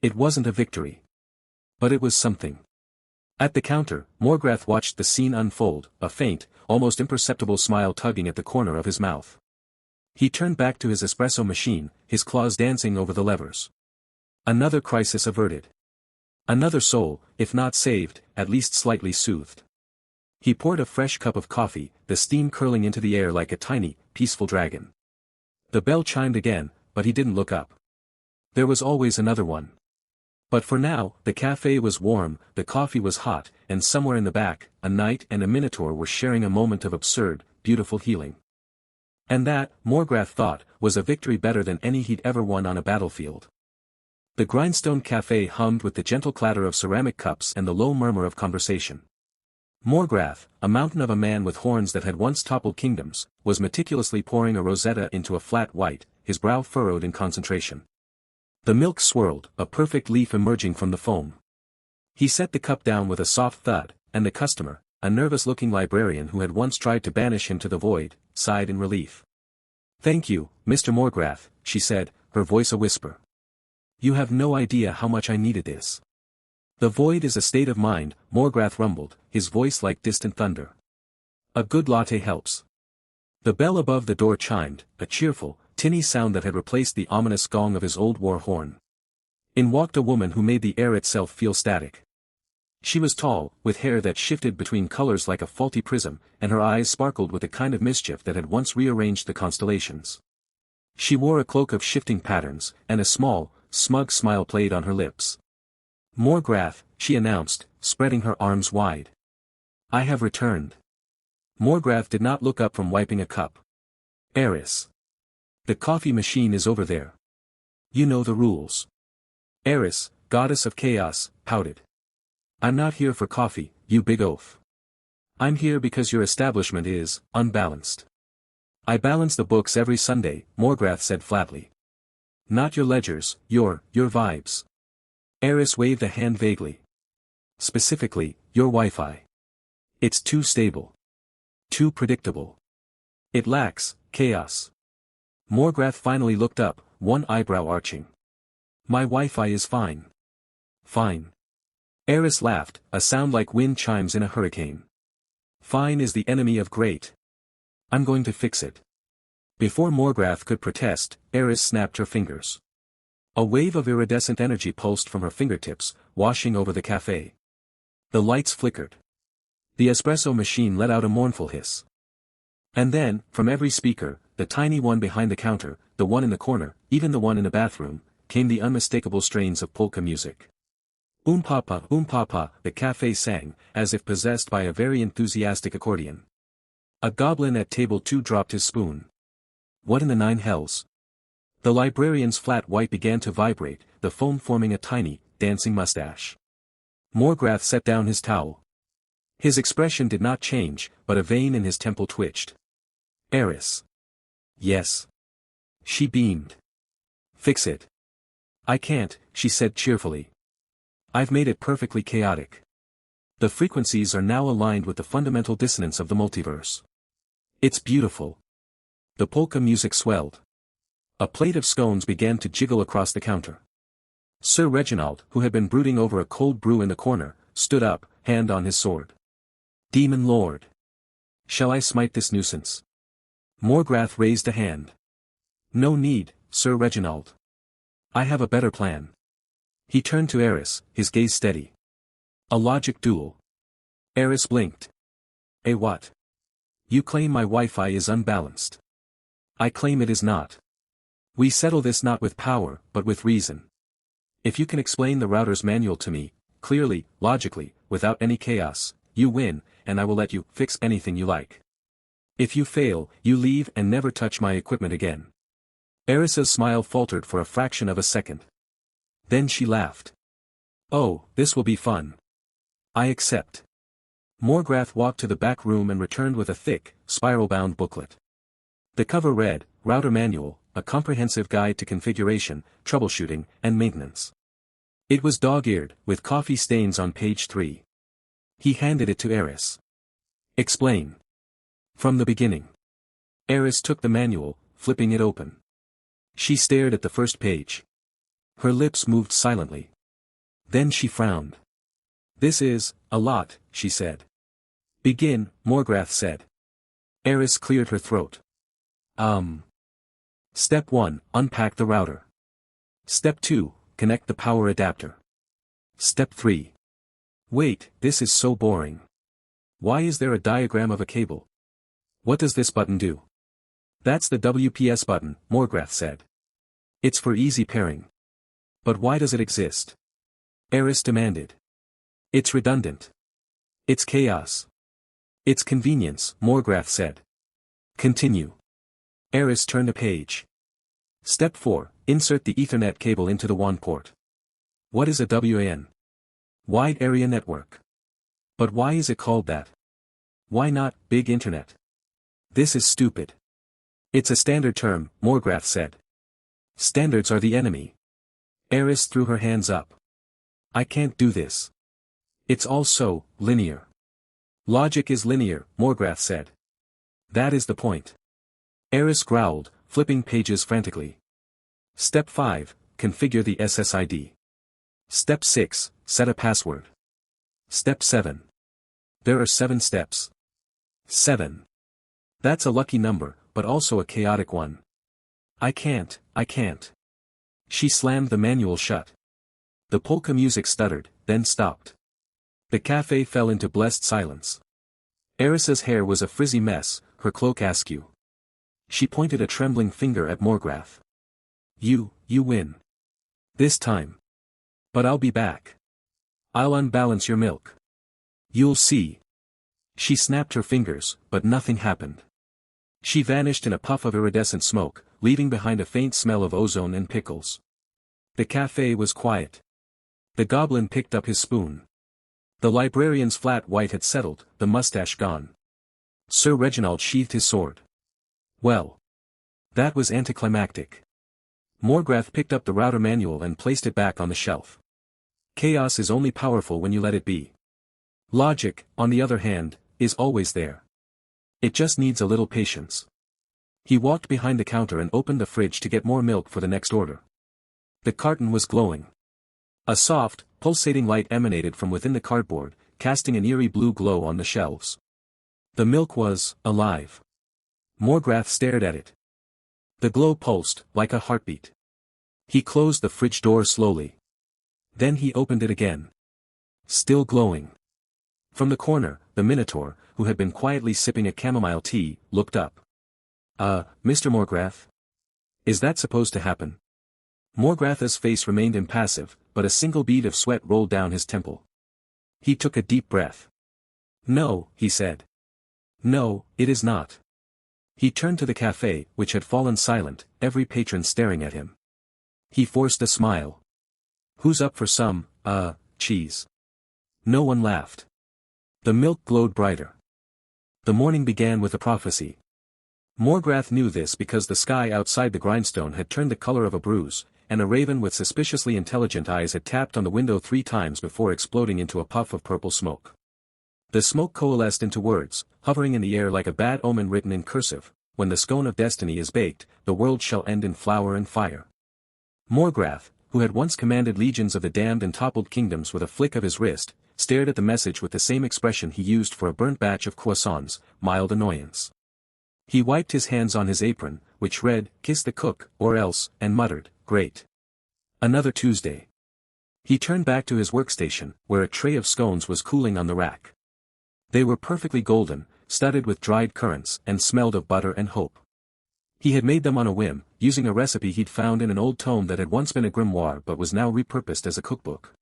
It wasn't a victory. But it was something. At the counter, Morgrath watched the scene unfold, a faint, almost imperceptible smile tugging at the corner of his mouth. He turned back to his espresso machine, his claws dancing over the levers. Another crisis averted. Another soul, if not saved, at least slightly soothed. He poured a fresh cup of coffee, the steam curling into the air like a tiny, peaceful dragon. The bell chimed again, but he didn't look up. There was always another one. But for now, the cafe was warm, the coffee was hot, and somewhere in the back, a knight and a Minotaur were sharing a moment of absurd, beautiful healing. And that, Morgrath thought, was a victory better than any he'd ever won on a battlefield. The grindstone cafe hummed with the gentle clatter of ceramic cups and the low murmur of conversation. Morgrath, a mountain of a man with horns that had once toppled kingdoms, was meticulously pouring a rosetta into a flat white, his brow furrowed in concentration. The milk swirled, a perfect leaf emerging from the foam. He set the cup down with a soft thud, and the customer, a nervous-looking librarian who had once tried to banish him to the void, sighed in relief. "Thank you, Mr. Morgrath," she said, her voice a whisper. "You have no idea how much I needed this." "The void is a state of mind," Morgrath rumbled, his voice like distant thunder. "A good latte helps." The bell above the door chimed, a cheerful, tinny sound that had replaced the ominous gong of his old war horn. In walked a woman who made the air itself feel static. She was tall, with hair that shifted between colors like a faulty prism, and her eyes sparkled with a kind of mischief that had once rearranged the constellations. She wore a cloak of shifting patterns, and a small, smug smile played on her lips. "Morgrath," she announced, spreading her arms wide. "I have returned." Morgrath did not look up from wiping a cup. "Eris. The coffee machine is over there. You know the rules." Eris, goddess of chaos, pouted. "I'm not here for coffee, you big oaf. I'm here because your establishment is unbalanced." "I balance the books every Sunday," Morgrath said flatly. "Not your ledgers, your vibes." Eris waved a hand vaguely. "Specifically, your Wi-Fi. It's too stable. Too predictable. It lacks chaos." Morgrath finally looked up, one eyebrow arching. "My Wi-Fi is fine." "Fine." Eris laughed, a sound like wind chimes in a hurricane. "Fine is the enemy of great. I'm going to fix it." Before Morgrath could protest, Eris snapped her fingers. A wave of iridescent energy pulsed from her fingertips, washing over the cafe. The lights flickered. The espresso machine let out a mournful hiss. And then, from every speaker, the tiny one behind the counter, the one in the corner, even the one in the bathroom, came the unmistakable strains of polka music. Papa, the cafe sang, as if possessed by a very enthusiastic accordion. A goblin at table 2 dropped his spoon. "What in the nine hells?" The librarian's flat white began to vibrate, the foam forming a tiny, dancing mustache. Morgrath set down his towel. His expression did not change, but a vein in his temple twitched. "Eris." "Yes." She beamed. "Fix it." "I can't," she said cheerfully. "I've made it perfectly chaotic. The frequencies are now aligned with the fundamental dissonance of the multiverse. It's beautiful." The polka music swelled. A plate of scones began to jiggle across the counter. Sir Reginald, who had been brooding over a cold brew in the corner, stood up, hand on his sword. "Demon Lord. Shall I smite this nuisance?" Morgrath raised a hand. "No need, Sir Reginald. I have a better plan." He turned to Eris, his gaze steady. "A logic duel." Eris blinked. "A what?" "You claim my Wi-Fi is unbalanced. I claim it is not. We settle this not with power, but with reason. If you can explain the router's manual to me, clearly, logically, without any chaos, you win, and I will let you fix anything you like. If you fail, you leave and never touch my equipment again." Erissa's smile faltered for a fraction of a second. Then she laughed. Oh, this will be fun. I accept. Morgrath walked to the back room and returned with a thick, spiral-bound booklet. The cover read, Router Manual, a comprehensive guide to configuration, troubleshooting, and maintenance. It was dog-eared, with coffee stains on page 3. He handed it to Eris. Explain. From the beginning. Eris took the manual, flipping it open. She stared at the first page. Her lips moved silently. Then she frowned. This is a lot, she said. Begin, Morgrath said. Eris cleared her throat. Step 1, unpack the router. Step 2, connect the power adapter. Step 3. Wait, this is so boring. Why is there a diagram of a cable? What does this button do? That's the WPS button, Morgrath said. It's for easy pairing. But why does it exist? Eris demanded. It's redundant. It's chaos. It's convenience, Morgrath said. Continue. Eris turned a page. Step 4, insert the Ethernet cable into the WAN port. What is a WAN? Wide Area Network. But why is it called that? Why not, Big Internet? This is stupid. It's a standard term, Morgrath said. Standards are the enemy. Eris threw her hands up. I can't do this. It's all so linear. Logic is linear, Morgrath said. That is the point. Eris growled, flipping pages frantically. Step 5, configure the SSID. Step 6, set a password. Step 7. There are 7 steps. 7. That's a lucky number, but also a chaotic one. I can't. She slammed the manual shut. The polka music stuttered, then stopped. The café fell into blessed silence. Erissa's hair was a frizzy mess, her cloak askew. She pointed a trembling finger at Morgrath. You win. This time. But I'll be back. I'll unbalance your milk. You'll see. She snapped her fingers, but nothing happened. She vanished in a puff of iridescent smoke, leaving behind a faint smell of ozone and pickles. The café was quiet. The goblin picked up his spoon. The librarian's flat white had settled, the mustache gone. Sir Reginald sheathed his sword. Well. That was anticlimactic. Morgrath picked up the router manual and placed it back on the shelf. Chaos is only powerful when you let it be. Logic, on the other hand, is always there. It just needs a little patience. He walked behind the counter and opened the fridge to get more milk for the next order. The carton was glowing. A soft, pulsating light emanated from within the cardboard, casting an eerie blue glow on the shelves. The milk was alive. Morgrath stared at it. The glow pulsed, like a heartbeat. He closed the fridge door slowly. Then he opened it again. Still glowing. From the corner, the Minotaur, who had been quietly sipping a chamomile tea, looked up. Mr. Morgrath? Is that supposed to happen? Morgrath's face remained impassive, but a single bead of sweat rolled down his temple. He took a deep breath. No, he said. No, it is not. He turned to the café, which had fallen silent, every patron staring at him. He forced a smile. Who's up for some, cheese? No one laughed. The milk glowed brighter. The morning began with a prophecy. Morgrath knew this because the sky outside the grindstone had turned the color of a bruise, and a raven with suspiciously intelligent eyes had tapped on the window 3 times before exploding into a puff of purple smoke. The smoke coalesced into words, hovering in the air like a bad omen written in cursive. When the scone of destiny is baked, the world shall end in flour and fire. Morgrath, who had once commanded legions of the damned and toppled kingdoms with a flick of his wrist, stared at the message with the same expression he used for a burnt batch of croissants, mild annoyance. He wiped his hands on his apron, which read, "Kiss the cook, or else," and muttered, "Great. Another Tuesday." He turned back to his workstation, where a tray of scones was cooling on the rack. They were perfectly golden, studded with dried currants, and smelled of butter and hope. He had made them on a whim, using a recipe he'd found in an old tome that had once been a grimoire but was now repurposed as a cookbook.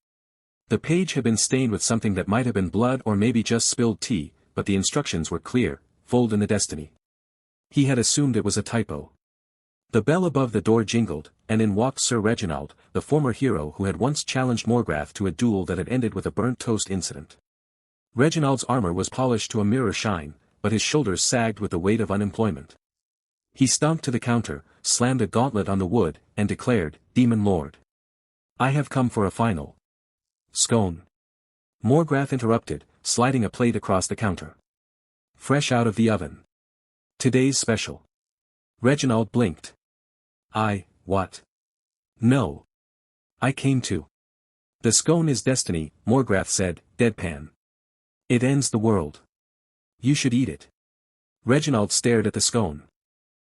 The page had been stained with something that might have been blood or maybe just spilled tea, but the instructions were clear: fold in the destiny. He had assumed it was a typo. The bell above the door jingled, and in walked Sir Reginald, the former hero who had once challenged Morgrath to a duel that had ended with a burnt toast incident. Reginald's armor was polished to a mirror shine, but his shoulders sagged with the weight of unemployment. He stomped to the counter, slammed a gauntlet on the wood, and declared, "Demon Lord. I have come for a final scone." Morgrath interrupted, sliding a plate across the counter. "Fresh out of the oven. Today's special." Reginald blinked. What? No. I came to. The scone is destiny, Morgrath said, deadpan. It ends the world. You should eat it. Reginald stared at the scone.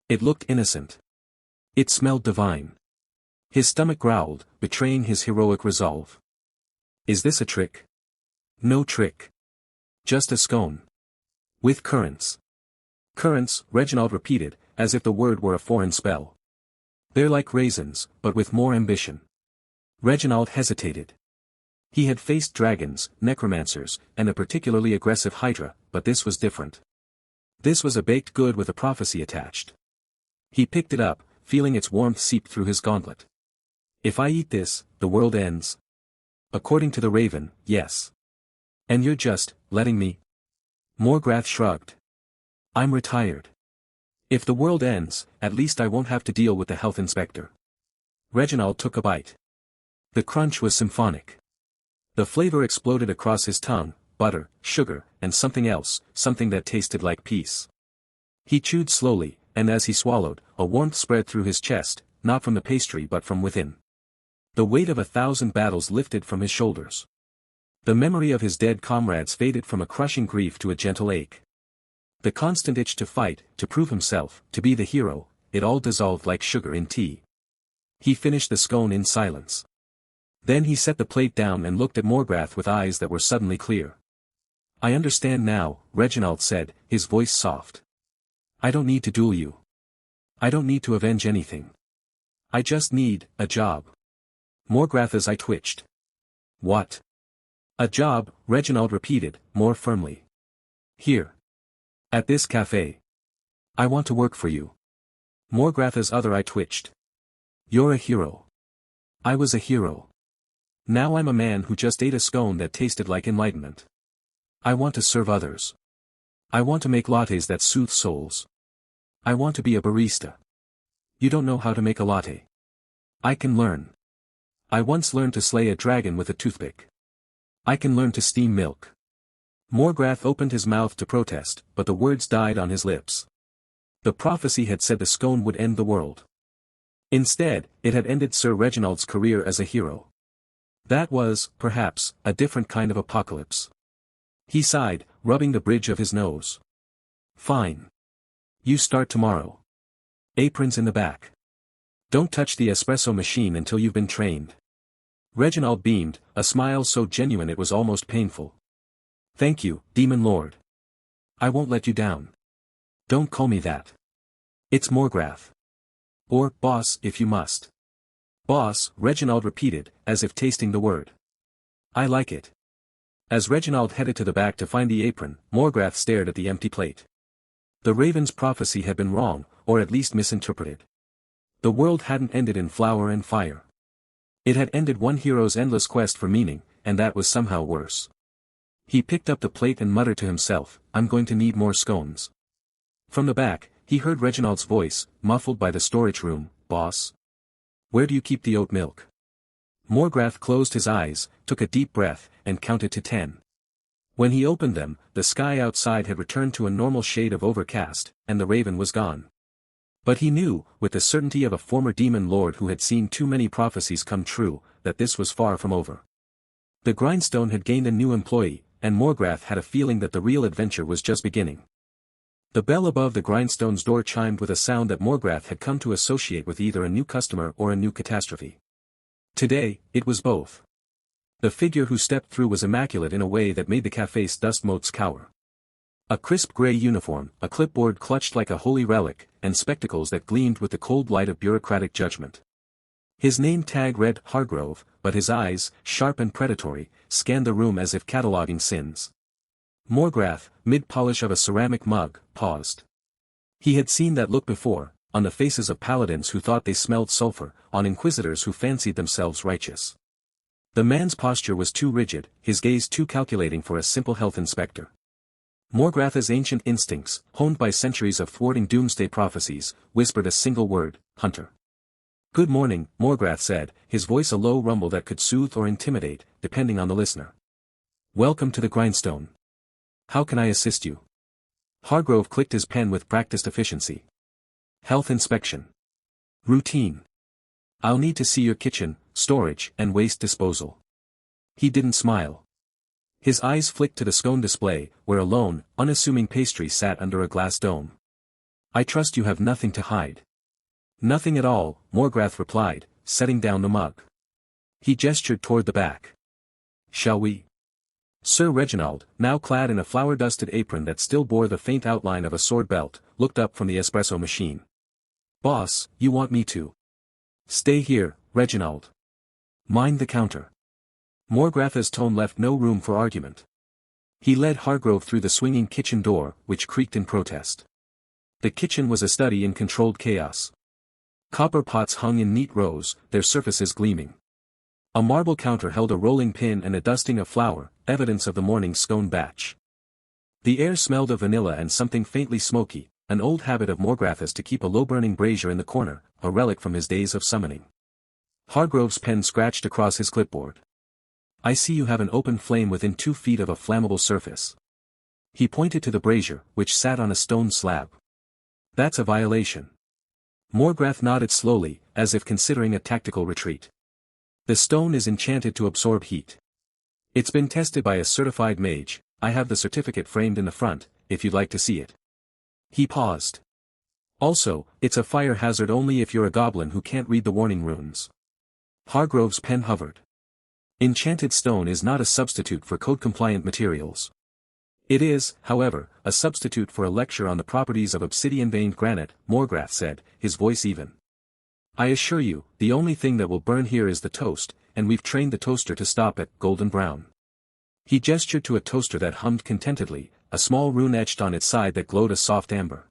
It looked innocent. It smelled divine. His stomach growled, betraying his heroic resolve. Is this a trick? No trick. Just a scone. With currants. Currants, Reginald repeated, as if the word were a foreign spell. They're like raisins, but with more ambition. Reginald hesitated. He had faced dragons, necromancers, and a particularly aggressive hydra, but this was different. This was a baked good with a prophecy attached. He picked it up, feeling its warmth seep through his gauntlet. If I eat this, the world ends. According to the raven, yes. And you're just letting me? Morgrath shrugged. I'm retired. If the world ends, at least I won't have to deal with the health inspector. Reginald took a bite. The crunch was symphonic. The flavor exploded across his tongue, butter, sugar, and something else, something that tasted like peace. He chewed slowly, and as he swallowed, a warmth spread through his chest, not from the pastry but from within. The weight of 1,000 battles lifted from his shoulders. The memory of his dead comrades faded from a crushing grief to a gentle ache. The constant itch to fight, to prove himself, to be the hero, it all dissolved like sugar in tea. He finished the scone in silence. Then he set the plate down and looked at Morgrath with eyes that were suddenly clear. I understand now, Reginald said, his voice soft. I don't need to duel you. I don't need to avenge anything. I just need a job. Morgrath's eye twitched. What? A job, Reginald repeated, more firmly. Here. At this cafe. I want to work for you. Morgrath's other eye twitched. You're a hero. I was a hero. Now I'm a man who just ate a scone that tasted like enlightenment. I want to serve others. I want to make lattes that soothe souls. I want to be a barista. You don't know how to make a latte. I can learn. I once learned to slay a dragon with a toothpick. I can learn to steam milk. Morgrath opened his mouth to protest, but the words died on his lips. The prophecy had said the scone would end the world. Instead, it had ended Sir Reginald's career as a hero. That was, perhaps, a different kind of apocalypse. He sighed, rubbing the bridge of his nose. Fine. You start tomorrow. Aprons in the back. Don't touch the espresso machine until you've been trained. Reginald beamed, a smile so genuine it was almost painful. Thank you, Demon Lord. I won't let you down. Don't call me that. It's Morgrath. Or, boss if you must. Boss, Reginald repeated, as if tasting the word. I like it. As Reginald headed to the back to find the apron, Morgrath stared at the empty plate. The raven's prophecy had been wrong, or at least misinterpreted. The world hadn't ended in flour and fire. It had ended one hero's endless quest for meaning, and that was somehow worse. He picked up the plate and muttered to himself, I'm going to need more scones. From the back, he heard Reginald's voice, muffled by the storage room, Boss? Where do you keep the oat milk? Morgrath closed his eyes, took a deep breath, and counted to 10. When he opened them, the sky outside had returned to a normal shade of overcast, and the raven was gone. But he knew, with the certainty of a former demon lord who had seen too many prophecies come true, that this was far from over. The grindstone had gained a new employee, and Morgrath had a feeling that the real adventure was just beginning. The bell above the grindstone's door chimed with a sound that Morgrath had come to associate with either a new customer or a new catastrophe. Today, it was both. The figure who stepped through was immaculate in a way that made the cafe's dust motes cower. A crisp gray uniform, a clipboard clutched like a holy relic, and spectacles that gleamed with the cold light of bureaucratic judgment. His name tag read Hargrove, but his eyes, sharp and predatory, scanned the room as if cataloging sins. Morgrath, mid-polish of a ceramic mug, paused. He had seen that look before, on the faces of paladins who thought they smelled sulfur, on inquisitors who fancied themselves righteous. The man's posture was too rigid, his gaze too calculating for a simple health inspector. Morgrath's ancient instincts, honed by centuries of thwarting doomsday prophecies, whispered a single word: hunter. "Good morning," Morgrath said, his voice a low rumble that could soothe or intimidate, depending on the listener. "Welcome to the grindstone. How can I assist you?" Hargrove clicked his pen with practiced efficiency. "Health inspection. Routine. I'll need to see your kitchen, storage, and waste disposal." He didn't smile. His eyes flicked to the scone display, where a lone, unassuming pastry sat under a glass dome. "I trust you have nothing to hide." "Nothing at all," Morgrath replied, setting down the mug. He gestured toward the back. "Shall we?" Sir Reginald, now clad in a flour-dusted apron that still bore the faint outline of a sword belt, looked up from the espresso machine. "Boss, you want me to?" "Stay here, Reginald. Mind the counter." Morgrath's tone left no room for argument. He led Hargrove through the swinging kitchen door, which creaked in protest. The kitchen was a study in controlled chaos. Copper pots hung in neat rows, their surfaces gleaming. A marble counter held a rolling pin and a dusting of flour, evidence of the morning's scone batch. The air smelled of vanilla and something faintly smoky, an old habit of Morgrath's to keep a low-burning brazier in the corner, a relic from his days of summoning. Hargrove's pen scratched across his clipboard. "I see you have an open flame within 2 feet of a flammable surface." He pointed to the brazier, which sat on a stone slab. "That's a violation." Morgrath nodded slowly, as if considering a tactical retreat. "The stone is enchanted to absorb heat. It's been tested by a certified mage. I have the certificate framed in the front, if you'd like to see it." He paused. "Also, it's a fire hazard only if you're a goblin who can't read the warning runes." Hargrove's pen hovered. Enchanted stone is not a substitute for code-compliant materials. It is, however, a substitute for a lecture on the properties of obsidian-veined granite, Morgrath said, his voice even. "I assure you, the only thing that will burn here is the toast, and we've trained the toaster to stop at golden brown." He gestured to a toaster that hummed contentedly, a small rune etched on its side that glowed a soft amber.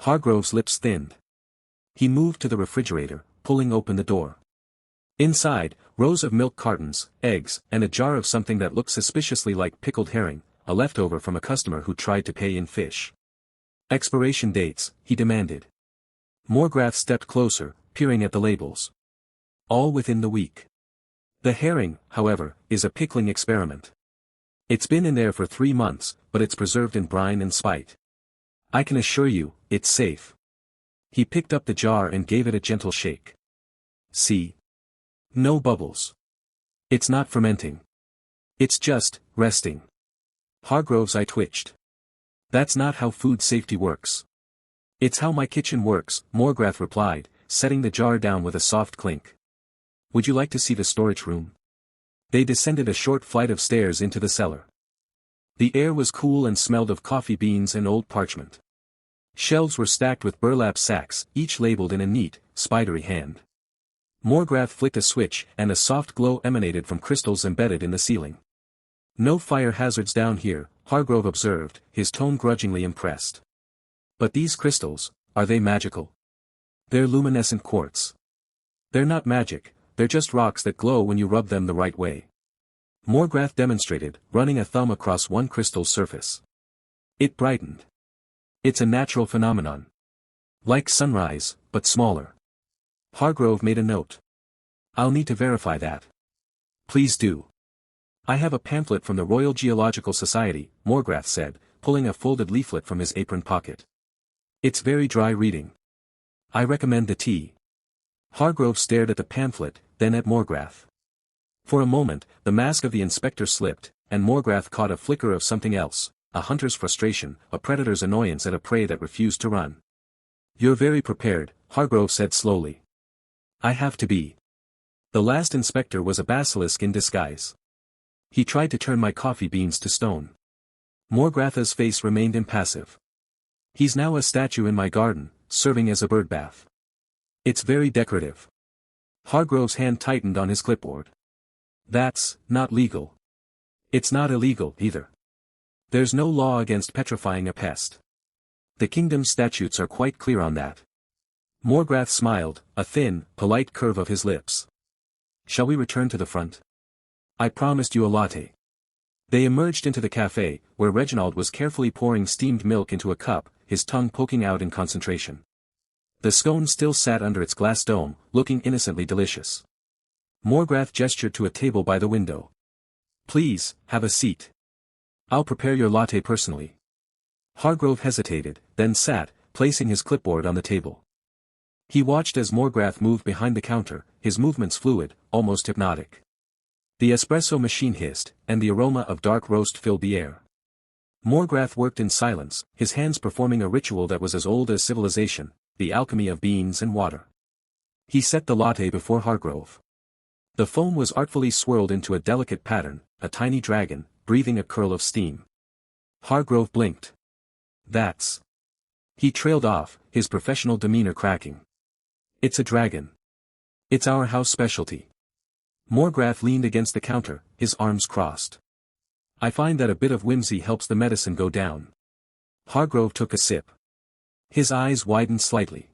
Hargrove's lips thinned. He moved to the refrigerator, pulling open the door. Inside, rows of milk cartons, eggs, and a jar of something that looked suspiciously like pickled herring, a leftover from a customer who tried to pay in fish. "Expiration dates," he demanded. Morgrath stepped closer, peering at the labels. "All within the week. The herring, however, is a pickling experiment. It's been in there for 3 months, but it's preserved in brine and spite. I can assure you, it's safe." He picked up the jar and gave it a gentle shake. "See? No bubbles. It's not fermenting. It's just resting." Hargrove's eye twitched. "That's not how food safety works." "It's how my kitchen works," Morgrath replied, setting the jar down with a soft clink. "Would you like to see the storage room?" They descended a short flight of stairs into the cellar. The air was cool and smelled of coffee beans and old parchment. Shelves were stacked with burlap sacks, each labeled in a neat, spidery hand. Morgrath flicked a switch, and a soft glow emanated from crystals embedded in the ceiling. "No fire hazards down here," Hargrove observed, his tone grudgingly impressed. "But these crystals, are they magical?" "They're luminescent quartz. They're not magic, they're just rocks that glow when you rub them the right way." Morgrath demonstrated, running a thumb across one crystal's surface. It brightened. "It's a natural phenomenon. Like sunrise, but smaller." Hargrove made a note. "I'll need to verify that." "Please do." "I have a pamphlet from the Royal Geological Society," Morgrath said, pulling a folded leaflet from his apron pocket. "It's very dry reading. I recommend the tea." Hargrove stared at the pamphlet, then at Morgrath. For a moment, the mask of the inspector slipped, and Morgrath caught a flicker of something else, a hunter's frustration, a predator's annoyance at a prey that refused to run. "You're very prepared," Hargrove said slowly. "I have to be. The last inspector was a basilisk in disguise. He tried to turn my coffee beans to stone." Morgrath's face remained impassive. "He's now a statue in my garden, serving as a birdbath. It's very decorative." Hargrove's hand tightened on his clipboard. "That's not legal." "It's not illegal, either. There's no law against petrifying a pest. The kingdom's statutes are quite clear on that." Morgrath smiled, a thin, polite curve of his lips. Shall we return to the front? I promised you a latte. They emerged into the café, where Reginald was carefully pouring steamed milk into a cup, his tongue poking out in concentration. The scone still sat under its glass dome, looking innocently delicious. Morgrath gestured to a table by the window. Please, have a seat. I'll prepare your latte personally. Hargrove hesitated, then sat, placing his clipboard on the table. He watched as Morgrath moved behind the counter, his movements fluid, almost hypnotic. The espresso machine hissed, and the aroma of dark roast filled the air. Morgrath worked in silence, his hands performing a ritual that was as old as civilization, the alchemy of beans and water. He set the latte before Hargrove. The foam was artfully swirled into a delicate pattern, a tiny dragon, breathing a curl of steam. Hargrove blinked. That's... He trailed off, his professional demeanor cracking. It's a dragon. It's our house specialty. Morgrath leaned against the counter, his arms crossed. I find that a bit of whimsy helps the medicine go down. Hargrove took a sip. His eyes widened slightly.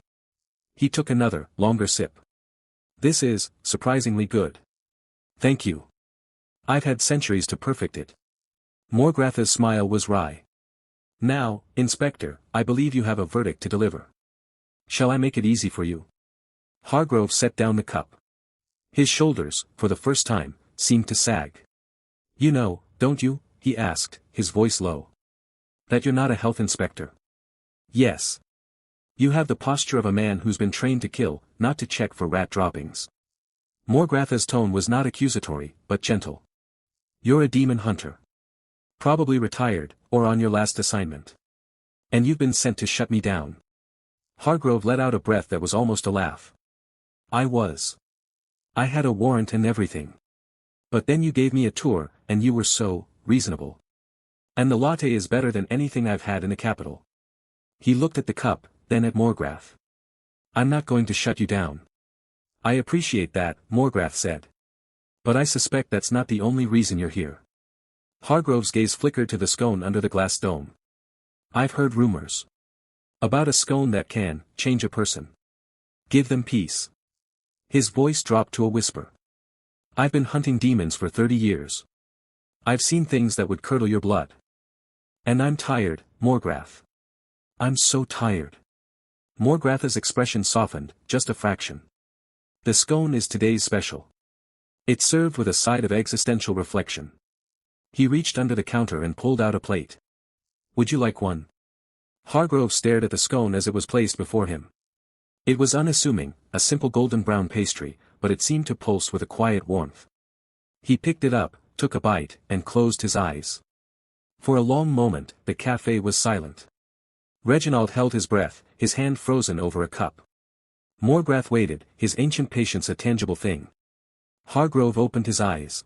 He took another, longer sip. This is, surprisingly good. Thank you. I've had centuries to perfect it. Morgrath's smile was wry. Now, Inspector, I believe you have a verdict to deliver. Shall I make it easy for you? Hargrove set down the cup. His shoulders, for the first time, seemed to sag. You know, don't you, he asked, his voice low. That you're not a health inspector. Yes. You have the posture of a man who's been trained to kill, not to check for rat droppings. Morgrath's tone was not accusatory, but gentle. You're a demon hunter. Probably retired, or on your last assignment. And you've been sent to shut me down. Hargrove let out a breath that was almost a laugh. I was. I had a warrant and everything. But then you gave me a tour, and you were so reasonable. And the latte is better than anything I've had in the capital. He looked at the cup, then at Morgrath. I'm not going to shut you down. I appreciate that, Morgrath said. But I suspect that's not the only reason you're here. Hargrove's gaze flickered to the scone under the glass dome. I've heard rumors. About a scone that can change a person. Give them peace. His voice dropped to a whisper. I've been hunting demons for 30 years. I've seen things that would curdle your blood. And I'm tired, Morgrath. I'm so tired. Morgrath's expression softened, just a fraction. The scone is today's special. It's served with a side of existential reflection. He reached under the counter and pulled out a plate. Would you like one? Hargrove stared at the scone as it was placed before him. It was unassuming, a simple golden brown pastry, but it seemed to pulse with a quiet warmth. He picked it up, took a bite, and closed his eyes. For a long moment, the café was silent. Reginald held his breath, his hand frozen over a cup. Morgrath waited, his ancient patience a tangible thing. Hargrove opened his eyes.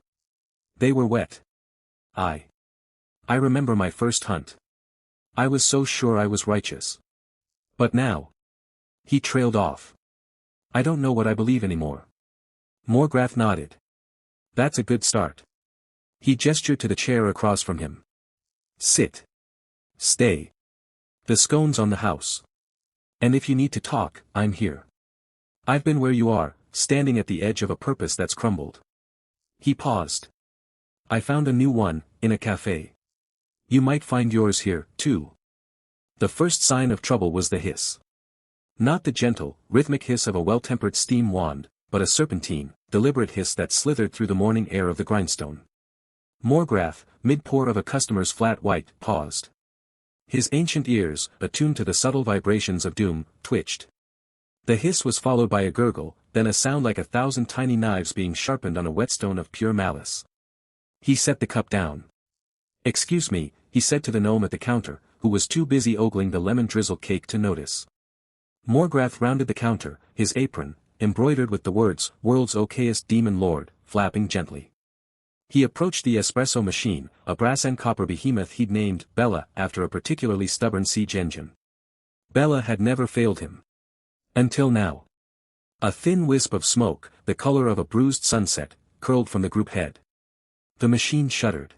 They were wet. I remember my first hunt. I was so sure I was righteous. But now. He trailed off. I don't know what I believe anymore. Morgrath nodded. That's a good start. He gestured to the chair across from him. Sit. Stay. The scone's on the house. And if you need to talk, I'm here. I've been where you are, standing at the edge of a purpose that's crumbled. He paused. I found a new one, in a café. You might find yours here, too. The first sign of trouble was the hiss. Not the gentle, rhythmic hiss of a well-tempered steam wand, but a serpentine, deliberate hiss that slithered through the morning air of the grindstone. Morgrath, mid-pour of a customer's flat white, paused. His ancient ears, attuned to the subtle vibrations of doom, twitched. The hiss was followed by a gurgle, then a sound like 1,000 tiny knives being sharpened on a whetstone of pure malice. He set the cup down. Excuse me, he said to the gnome at the counter, who was too busy ogling the lemon drizzle cake to notice. Morgrath rounded the counter, his apron, embroidered with the words, World's Okayest Demon Lord, flapping gently. He approached the espresso machine, a brass and copper behemoth he'd named Bella after a particularly stubborn siege engine. Bella had never failed him. Until now. A thin wisp of smoke, the color of a bruised sunset, curled from the group head. The machine shuddered.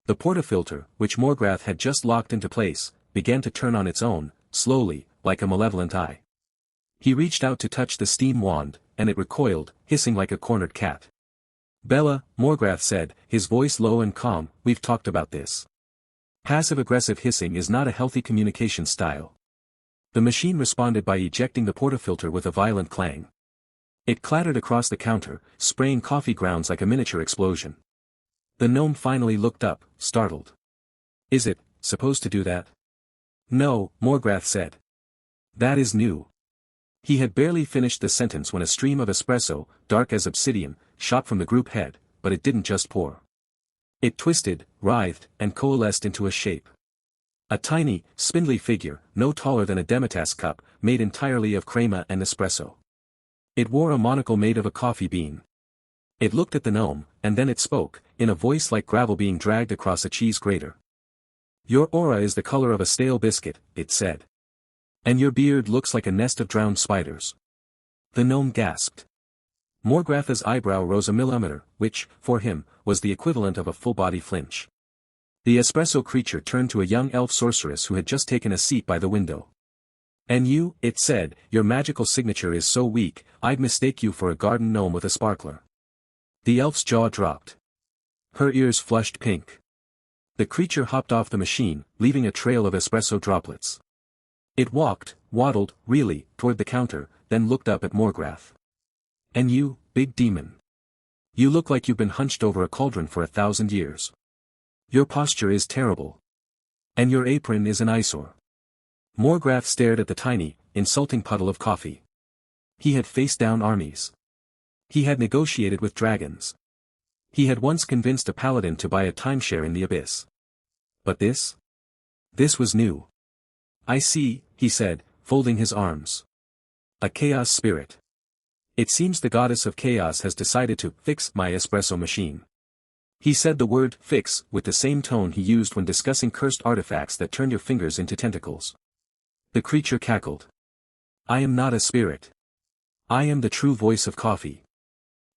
The portafilter, which Morgrath had just locked into place, began to turn on its own, slowly, like a malevolent eye. He reached out to touch the steam wand, and it recoiled, hissing like a cornered cat. Bella, Morgrath said, his voice low and calm, we've talked about this. Passive-aggressive hissing is not a healthy communication style. The machine responded by ejecting the portafilter with a violent clang. It clattered across the counter, spraying coffee grounds like a miniature explosion. The gnome finally looked up, startled. Is it supposed to do that? No, Morgrath said. That is new. He had barely finished the sentence when a stream of espresso, dark as obsidian, shot from the group head, but it didn't just pour. It twisted, writhed, and coalesced into a shape. A tiny, spindly figure, no taller than a demitasse cup, made entirely of crema and espresso. It wore a monocle made of a coffee bean. It looked at the gnome, and then it spoke, in a voice like gravel being dragged across a cheese grater. Your aura is the color of a stale biscuit, it said. And your beard looks like a nest of drowned spiders. The gnome gasped. Morgrath's eyebrow rose a millimeter, which, for him, was the equivalent of a full-body flinch. The espresso creature turned to a young elf sorceress who had just taken a seat by the window. And you, it said, your magical signature is so weak, I'd mistake you for a garden gnome with a sparkler. The elf's jaw dropped. Her ears flushed pink. The creature hopped off the machine, leaving a trail of espresso droplets. It walked, waddled, really, toward the counter, then looked up at Morgrath. And you, big demon. You look like you've been hunched over a cauldron for 1,000 years. Your posture is terrible. And your apron is an eyesore. Morgrath stared at the tiny, insulting puddle of coffee. He had faced down armies. He had negotiated with dragons. He had once convinced a paladin to buy a timeshare in the abyss. But this? This was new. I see, he said, folding his arms. A chaos spirit. It seems the goddess of chaos has decided to fix my espresso machine. He said the word fix with the same tone he used when discussing cursed artifacts that turn your fingers into tentacles. The creature cackled. I am not a spirit. I am the true voice of coffee.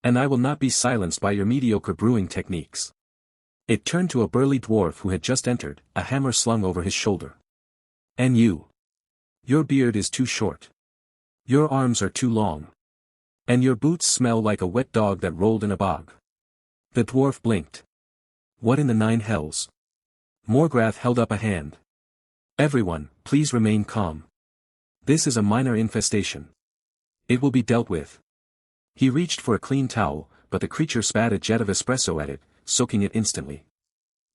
And I will not be silenced by your mediocre brewing techniques. It turned to a burly dwarf who had just entered, a hammer slung over his shoulder. And you. Your beard is too short. Your arms are too long. And your boots smell like a wet dog that rolled in a bog. The dwarf blinked. What in the nine hells? Morgrath held up a hand. Everyone, please remain calm. This is a minor infestation. It will be dealt with. He reached for a clean towel, but the creature spat a jet of espresso at it, soaking it instantly.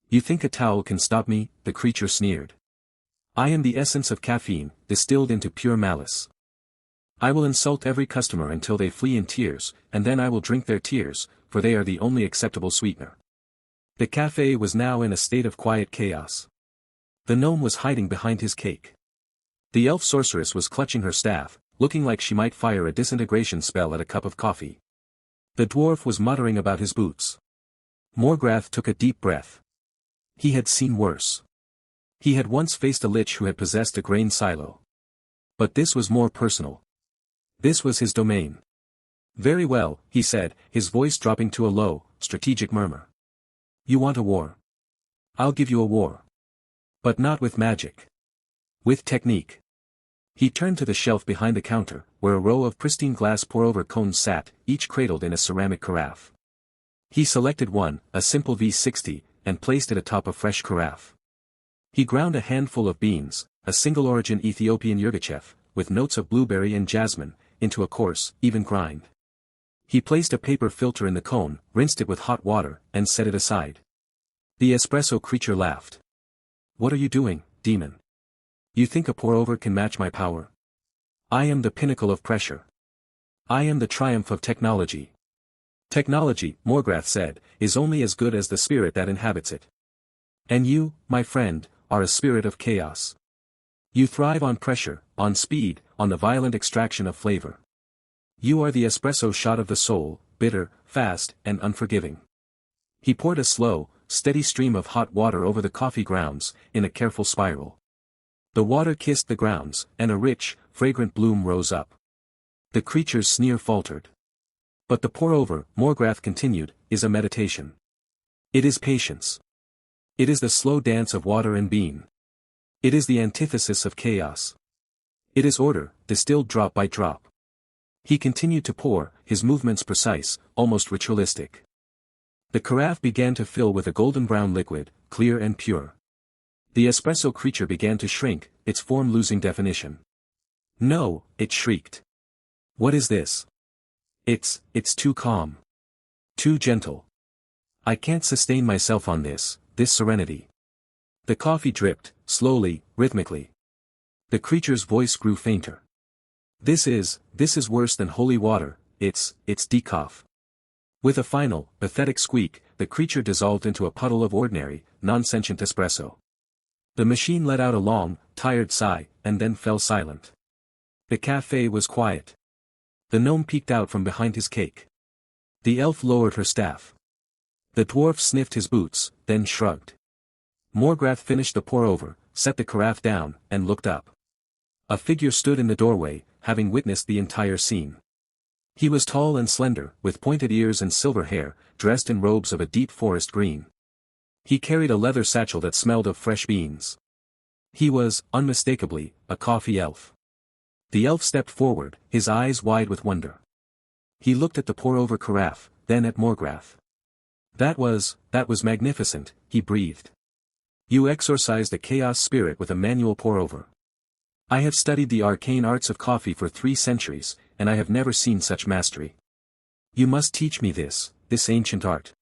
You think a towel can stop me? The creature sneered. I am the essence of caffeine, distilled into pure malice. I will insult every customer until they flee in tears, and then I will drink their tears, for they are the only acceptable sweetener. The café was now in a state of quiet chaos. The gnome was hiding behind his cake. The elf sorceress was clutching her staff, looking like she might fire a disintegration spell at a cup of coffee. The dwarf was muttering about his boots. Morgrath took a deep breath. He had seen worse. He had once faced a lich who had possessed a grain silo. But this was more personal. This was his domain. Very well, he said, his voice dropping to a low, strategic murmur. You want a war? I'll give you a war. But not with magic. With technique. He turned to the shelf behind the counter, where a row of pristine glass pour-over cones sat, each cradled in a ceramic carafe. He selected one, a simple V60, and placed it atop a fresh carafe. He ground a handful of beans, a single-origin Ethiopian yirgacheffe, with notes of blueberry and jasmine, into a coarse, even grind. He placed a paper filter in the cone, rinsed it with hot water, and set it aside. The espresso creature laughed. What are you doing, demon? You think a pour-over can match my power? I am the pinnacle of pressure. I am the triumph of technology. Technology, Morgrath said, is only as good as the spirit that inhabits it. And you, my friend, are a spirit of chaos. You thrive on pressure, on speed, on the violent extraction of flavor. You are the espresso shot of the soul, bitter, fast, and unforgiving. He poured a slow, steady stream of hot water over the coffee grounds, in a careful spiral. The water kissed the grounds, and a rich, fragrant bloom rose up. The creature's sneer faltered. But the pour-over, Morgrath continued, is a meditation. It is patience. It is the slow dance of water and bean. It is the antithesis of chaos. It is order, distilled drop by drop. He continued to pour, his movements precise, almost ritualistic. The carafe began to fill with a golden brown liquid, clear and pure. The espresso creature began to shrink, its form losing definition. No, it shrieked. What is this? It's too calm. Too gentle. I can't sustain myself on this serenity. The coffee dripped, slowly, rhythmically. The creature's voice grew fainter. This is worse than holy water, it's decaf. With a final, pathetic squeak, the creature dissolved into a puddle of ordinary, non-sentient espresso. The machine let out a long, tired sigh, and then fell silent. The café was quiet. The gnome peeked out from behind his cake. The elf lowered her staff. The dwarf sniffed his boots, then shrugged. Morgrath finished the pour-over, set the carafe down, and looked up. A figure stood in the doorway, having witnessed the entire scene. He was tall and slender, with pointed ears and silver hair, dressed in robes of a deep forest green. He carried a leather satchel that smelled of fresh beans. He was, unmistakably, a coffee elf. The elf stepped forward, his eyes wide with wonder. He looked at the pour-over carafe, then at Morgrath. That was magnificent, he breathed. You exorcised a chaos spirit with a manual pour-over. I have studied the arcane arts of coffee for 3 centuries, and I have never seen such mastery. You must teach me this ancient art.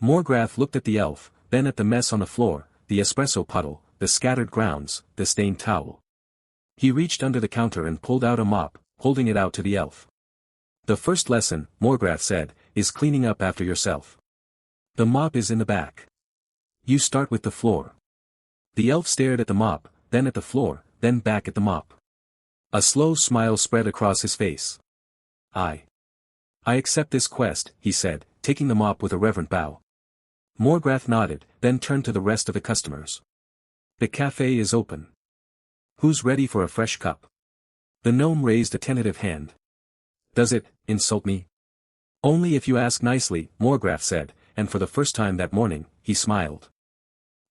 Morgrath looked at the elf, then at the mess on the floor, the espresso puddle, the scattered grounds, the stained towel. He reached under the counter and pulled out a mop, holding it out to the elf. The first lesson, Morgrath said, is cleaning up after yourself. The mop is in the back. You start with the floor. The elf stared at the mop, then at the floor, then back at the mop. A slow smile spread across his face. I accept this quest, he said, taking the mop with a reverent bow. Morgrath nodded, then turned to the rest of the customers. The café is open. Who's ready for a fresh cup? The gnome raised a tentative hand. Does it insult me? Only if you ask nicely, Morgrath said, and for the first time that morning, he smiled.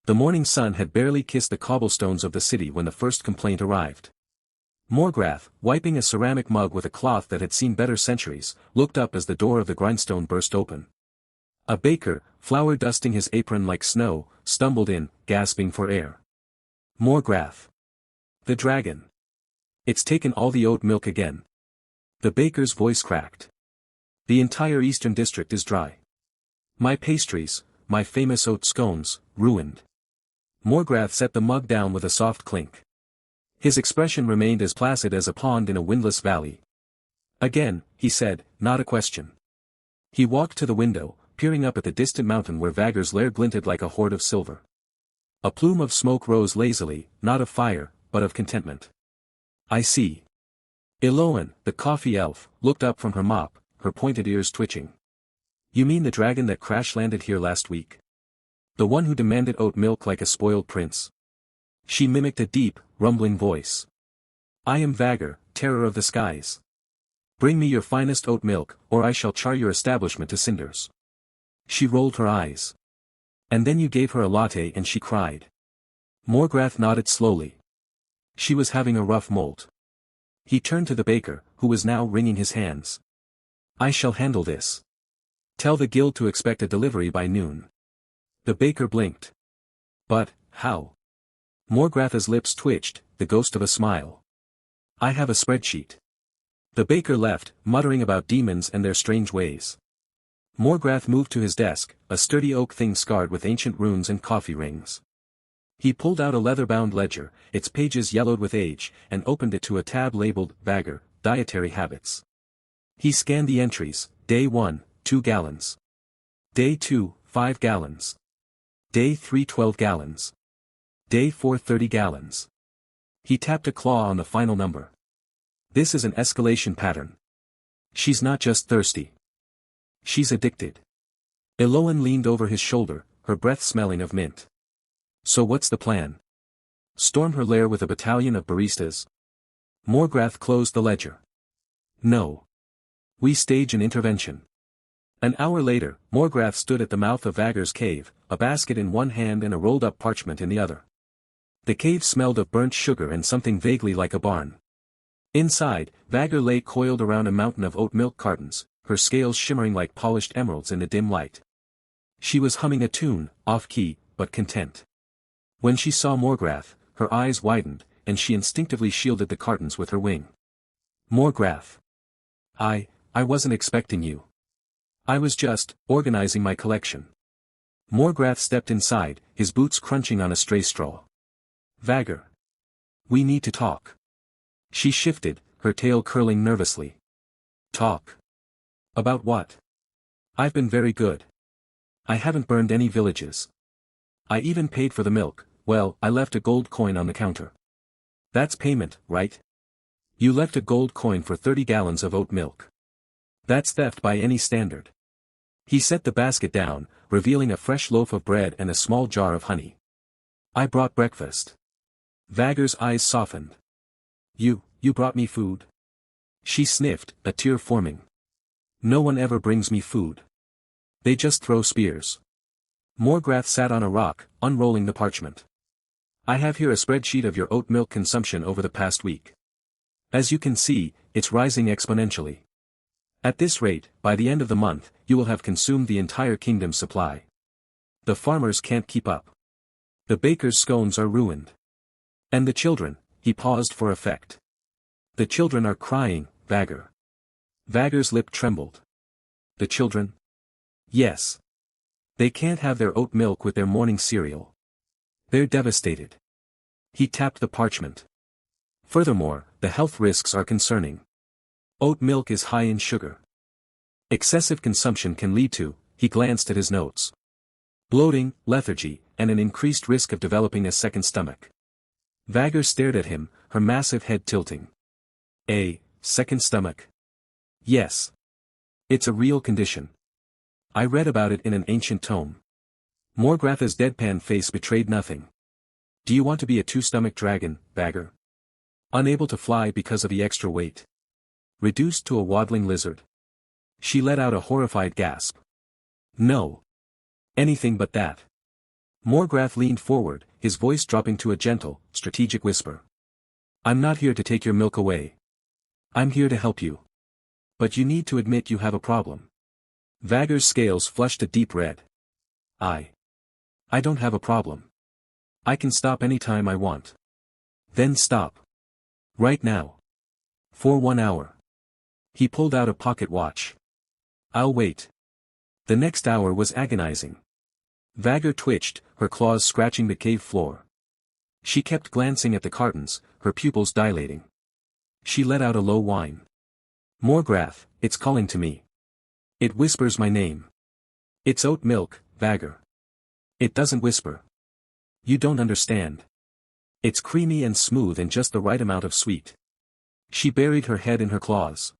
The morning sun had barely kissed the cobblestones of the city when the first complaint arrived. Morgrath, wiping a ceramic mug with a cloth that had seen better centuries, looked up as the door of the grindstone burst open. A baker, flour dusting his apron like snow, stumbled in, gasping for air. Morgrath. The dragon. It's taken all the oat milk again. The baker's voice cracked. The entire eastern district is dry. My pastries, my famous oat scones, ruined. Morgrath set the mug down with a soft clink. His expression remained as placid as a pond in a windless valley. Again, he said, not a question. He walked to the window, peering up at the distant mountain where Vagar's lair glinted like a hoard of silver. A plume of smoke rose lazily, not of fire, but of contentment. I see. Iloan, the coffee elf, looked up from her mop, her pointed ears twitching. You mean the dragon that crash-landed here last week? The one who demanded oat milk like a spoiled prince? She mimicked a deep, rumbling voice. I am Vagar, terror of the skies. Bring me your finest oat milk, or I shall char your establishment to cinders. She rolled her eyes. And then you gave her a latte and she cried. Morgrath nodded slowly. She was having a rough molt. He turned to the baker, who was now wringing his hands. I shall handle this. Tell the guild to expect a delivery by noon. The baker blinked. But, how? Morgrath's lips twitched, the ghost of a smile. I have a spreadsheet. The baker left, muttering about demons and their strange ways. Morgrath moved to his desk, a sturdy oak thing scarred with ancient runes and coffee rings. He pulled out a leather-bound ledger, its pages yellowed with age, and opened it to a tab labeled, Vagar, Dietary Habits. He scanned the entries, Day 1, 2 gallons. Day 2, 5 gallons. Day 3, 12 gallons. Day 4, 30 gallons. He tapped a claw on the final number. This is an escalation pattern. She's not just thirsty. She's addicted. Iloan leaned over his shoulder, her breath smelling of mint. So what's the plan? Storm her lair with a battalion of baristas? Morgrath closed the ledger. No. We stage an intervention. An hour later, Morgrath stood at the mouth of Vagar's cave, a basket in one hand and a rolled-up parchment in the other. The cave smelled of burnt sugar and something vaguely like a barn. Inside, Vagger lay coiled around a mountain of oat milk cartons, her scales shimmering like polished emeralds in the dim light. She was humming a tune, off-key, but content. When she saw Morgrath, her eyes widened, and she instinctively shielded the cartons with her wing. Morgrath. I wasn't expecting you. I was just organizing my collection. Morgrath stepped inside, his boots crunching on a stray straw. Vagger. We need to talk. She shifted, her tail curling nervously. Talk. About what? I've been very good. I haven't burned any villages. I even paid for the milk. Well, I left a gold coin on the counter. That's payment, right? You left a gold coin for 30 gallons of oat milk. That's theft by any standard. He set the basket down, revealing a fresh loaf of bread and a small jar of honey. I brought breakfast. Vagger's eyes softened. You brought me food? She sniffed, a tear forming. No one ever brings me food. They just throw spears. Morgrath sat on a rock, unrolling the parchment. I have here a spreadsheet of your oat milk consumption over the past week. As you can see, it's rising exponentially. At this rate, by the end of the month, you will have consumed the entire kingdom's supply. The farmers can't keep up. The baker's scones are ruined. And the children, he paused for effect. The children are crying, Vagger. Vagger's lip trembled. The children? Yes. They can't have their oat milk with their morning cereal. They're devastated. He tapped the parchment. Furthermore, the health risks are concerning. Oat milk is high in sugar. Excessive consumption can lead to, he glanced at his notes, bloating, lethargy, and an increased risk of developing a second stomach. Vagger stared at him, her massive head tilting. A second stomach? Yes. It's a real condition. I read about it in an ancient tome. Morgrath's deadpan face betrayed nothing. Do you want to be a two-stomach dragon, Vagger? Unable to fly because of the extra weight? Reduced to a waddling lizard? She let out a horrified gasp. No. Anything but that. Morgrath leaned forward, his voice dropping to a gentle, strategic whisper. I'm not here to take your milk away. I'm here to help you. But you need to admit you have a problem. Vagger's scales flushed a deep red. I don't have a problem. I can stop any time I want. Then stop. Right now. For 1 hour. He pulled out a pocket watch. I'll wait. The next hour was agonizing. Vagger twitched, her claws scratching the cave floor. She kept glancing at the cartons, her pupils dilating. She let out a low whine. Morgrath, it's calling to me. It whispers my name. It's oat milk, Vagger. It doesn't whisper. You don't understand. It's creamy and smooth and just the right amount of sweet. She buried her head in her claws.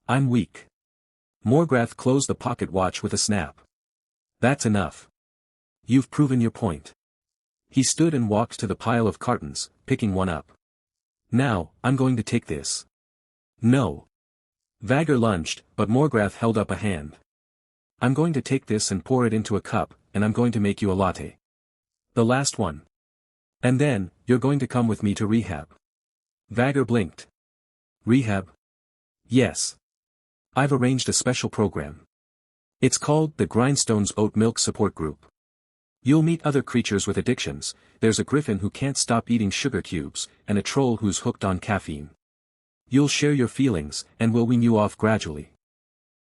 I'm weak. Morgrath closed the pocket watch with a snap. That's enough. You've proven your point. He stood and walked to the pile of cartons, picking one up. Now, I'm going to take this. No. Vagger lunged, but Morgrath held up a hand. I'm going to take this and pour it into a cup, and I'm going to make you a latte. The last one. And then, you're going to come with me to rehab. Vagger blinked. Rehab? Yes. I've arranged a special program. It's called the Grindstones Oat Milk Support Group. You'll meet other creatures with addictions, there's a griffin who can't stop eating sugar cubes, and a troll who's hooked on caffeine. You'll share your feelings, and we'll wean you off gradually.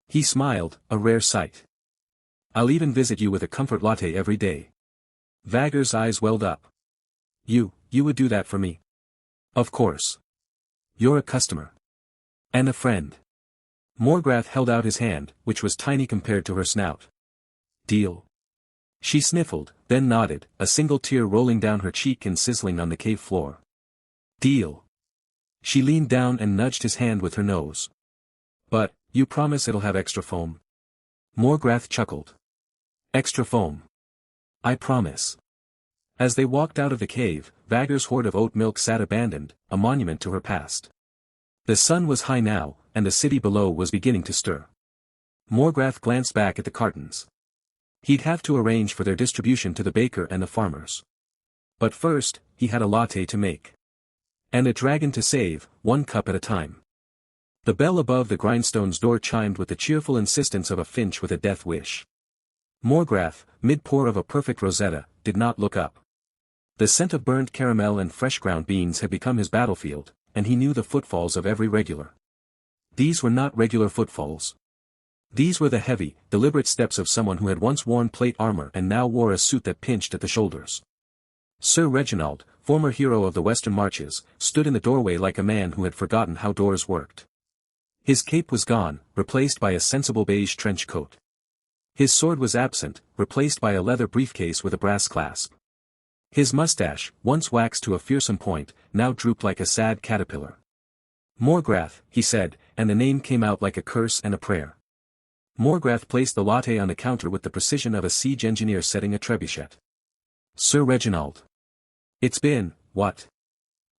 He smiled, a rare sight. I'll even visit you with a comfort latte every day. Vagger's eyes welled up. You would do that for me? Of course. You're a customer. And a friend. Morgrath held out his hand, which was tiny compared to her snout. Deal. She sniffled, then nodded, a single tear rolling down her cheek and sizzling on the cave floor. Deal. She leaned down and nudged his hand with her nose. But, you promise it'll have extra foam? Morgrath chuckled. Extra foam. I promise. As they walked out of the cave, Vagger's hoard of oat milk sat abandoned, a monument to her past. The sun was high now, and the city below was beginning to stir. Morgrath glanced back at the cartons. He'd have to arrange for their distribution to the baker and the farmers. But first, he had a latte to make. And a dragon to save, one cup at a time. The bell above the grindstone's door chimed with the cheerful insistence of a finch with a death wish. Morgrath, mid-pour of a perfect rosetta, did not look up. The scent of burnt caramel and fresh ground beans had become his battlefield, and he knew the footfalls of every regular. These were not regular footfalls. These were the heavy, deliberate steps of someone who had once worn plate armor and now wore a suit that pinched at the shoulders. Sir Reginald, former hero of the Western Marches, stood in the doorway like a man who had forgotten how doors worked. His cape was gone, replaced by a sensible beige trench coat. His sword was absent, replaced by a leather briefcase with a brass clasp. His mustache, once waxed to a fearsome point, now drooped like a sad caterpillar. Morgrath, he said, and the name came out like a curse and a prayer. Morgrath placed the latte on the counter with the precision of a siege engineer setting a trebuchet. Sir Reginald. It's been, what?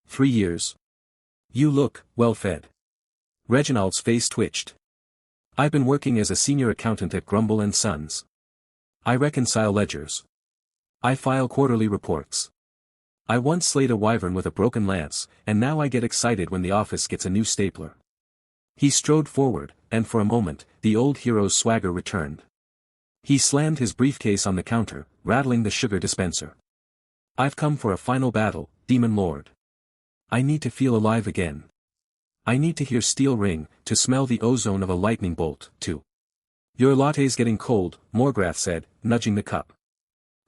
3 years? You look, well fed. Reginald's face twitched. I've been working as a senior accountant at Grumble and Sons. I reconcile ledgers. I file quarterly reports. I once slayed a wyvern with a broken lance, and now I get excited when the office gets a new stapler. He strode forward, and for a moment, the old hero's swagger returned. He slammed his briefcase on the counter, rattling the sugar dispenser. I've come for a final battle, Demon Lord. I need to feel alive again. I need to hear steel ring, to smell the ozone of a lightning bolt, too. Your latte's getting cold, Morgrath said, nudging the cup.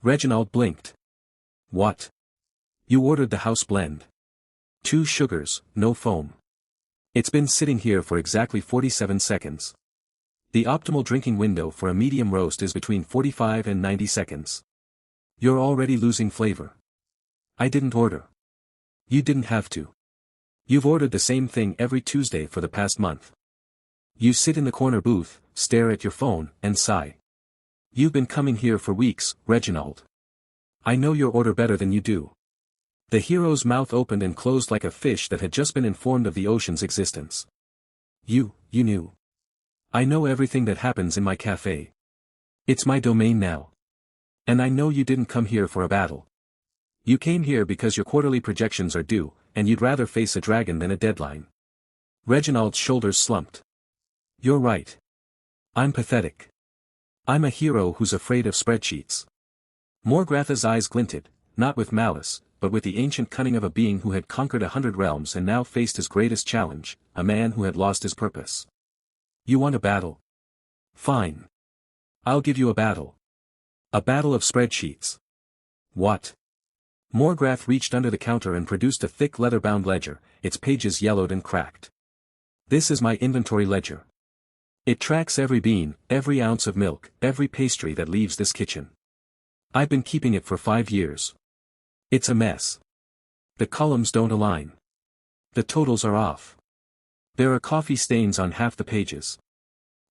Reginald blinked. What? You ordered the house blend. 2 sugars, no foam. It's been sitting here for exactly 47 seconds. The optimal drinking window for a medium roast is between 45 and 90 seconds. You're already losing flavor. I didn't order. You didn't have to. You've ordered the same thing every Tuesday for the past month. You sit in the corner booth, stare at your phone, and sigh. You've been coming here for weeks, Reginald. I know your order better than you do. The hero's mouth opened and closed like a fish that had just been informed of the ocean's existence. You knew. I know everything that happens in my cafe. It's my domain now. And I know you didn't come here for a battle. You came here because your quarterly projections are due, and you'd rather face a dragon than a deadline. Reginald's shoulders slumped. You're right. I'm pathetic. I'm a hero who's afraid of spreadsheets. Morgrath's eyes glinted, not with malice, but with the ancient cunning of a being who had conquered 100 realms and now faced his greatest challenge, a man who had lost his purpose. You want a battle? Fine. I'll give you a battle. A battle of spreadsheets. What? Morgrath reached under the counter and produced a thick leather-bound ledger, its pages yellowed and cracked. This is my inventory ledger. It tracks every bean, every ounce of milk, every pastry that leaves this kitchen. I've been keeping it for 5 years. It's a mess. The columns don't align. The totals are off. There are coffee stains on half the pages.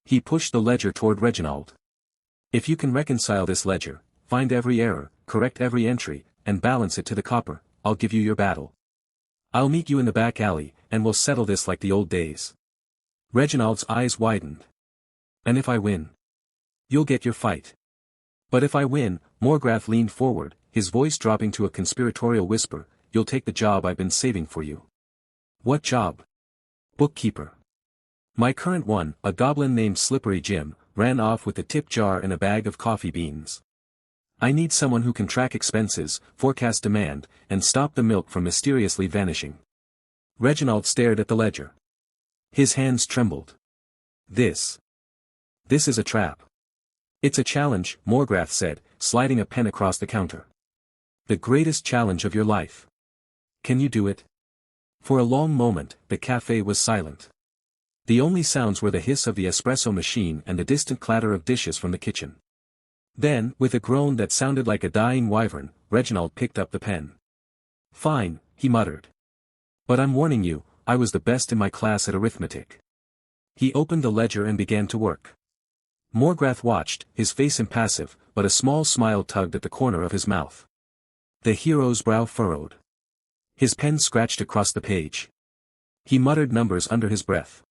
He pushed the ledger toward Reginald. If you can reconcile this ledger, find every error, correct every entry, and balance it to the copper, I'll give you your battle. I'll meet you in the back alley, and we'll settle this like the old days. Reginald's eyes widened. And if I win? You'll get your fight. But if I win, Morgrath leaned forward, his voice dropping to a conspiratorial whisper, you'll take the job I've been saving for you. What job? Bookkeeper. My current one, a goblin named Slippery Jim, ran off with a tip jar and a bag of coffee beans. I need someone who can track expenses, forecast demand, and stop the milk from mysteriously vanishing. Reginald stared at the ledger. His hands trembled. This is a trap. It's a challenge, Morgrath said, sliding a pen across the counter. The greatest challenge of your life. Can you do it? For a long moment, the cafe was silent. The only sounds were the hiss of the espresso machine and the distant clatter of dishes from the kitchen. Then, with a groan that sounded like a dying wyvern, Reginald picked up the pen. Fine, he muttered. But I'm warning you, I was the best in my class at arithmetic. He opened the ledger and began to work. Morgrath watched, his face impassive, but a small smile tugged at the corner of his mouth. The hero's brow furrowed. His pen scratched across the page. He muttered numbers under his breath.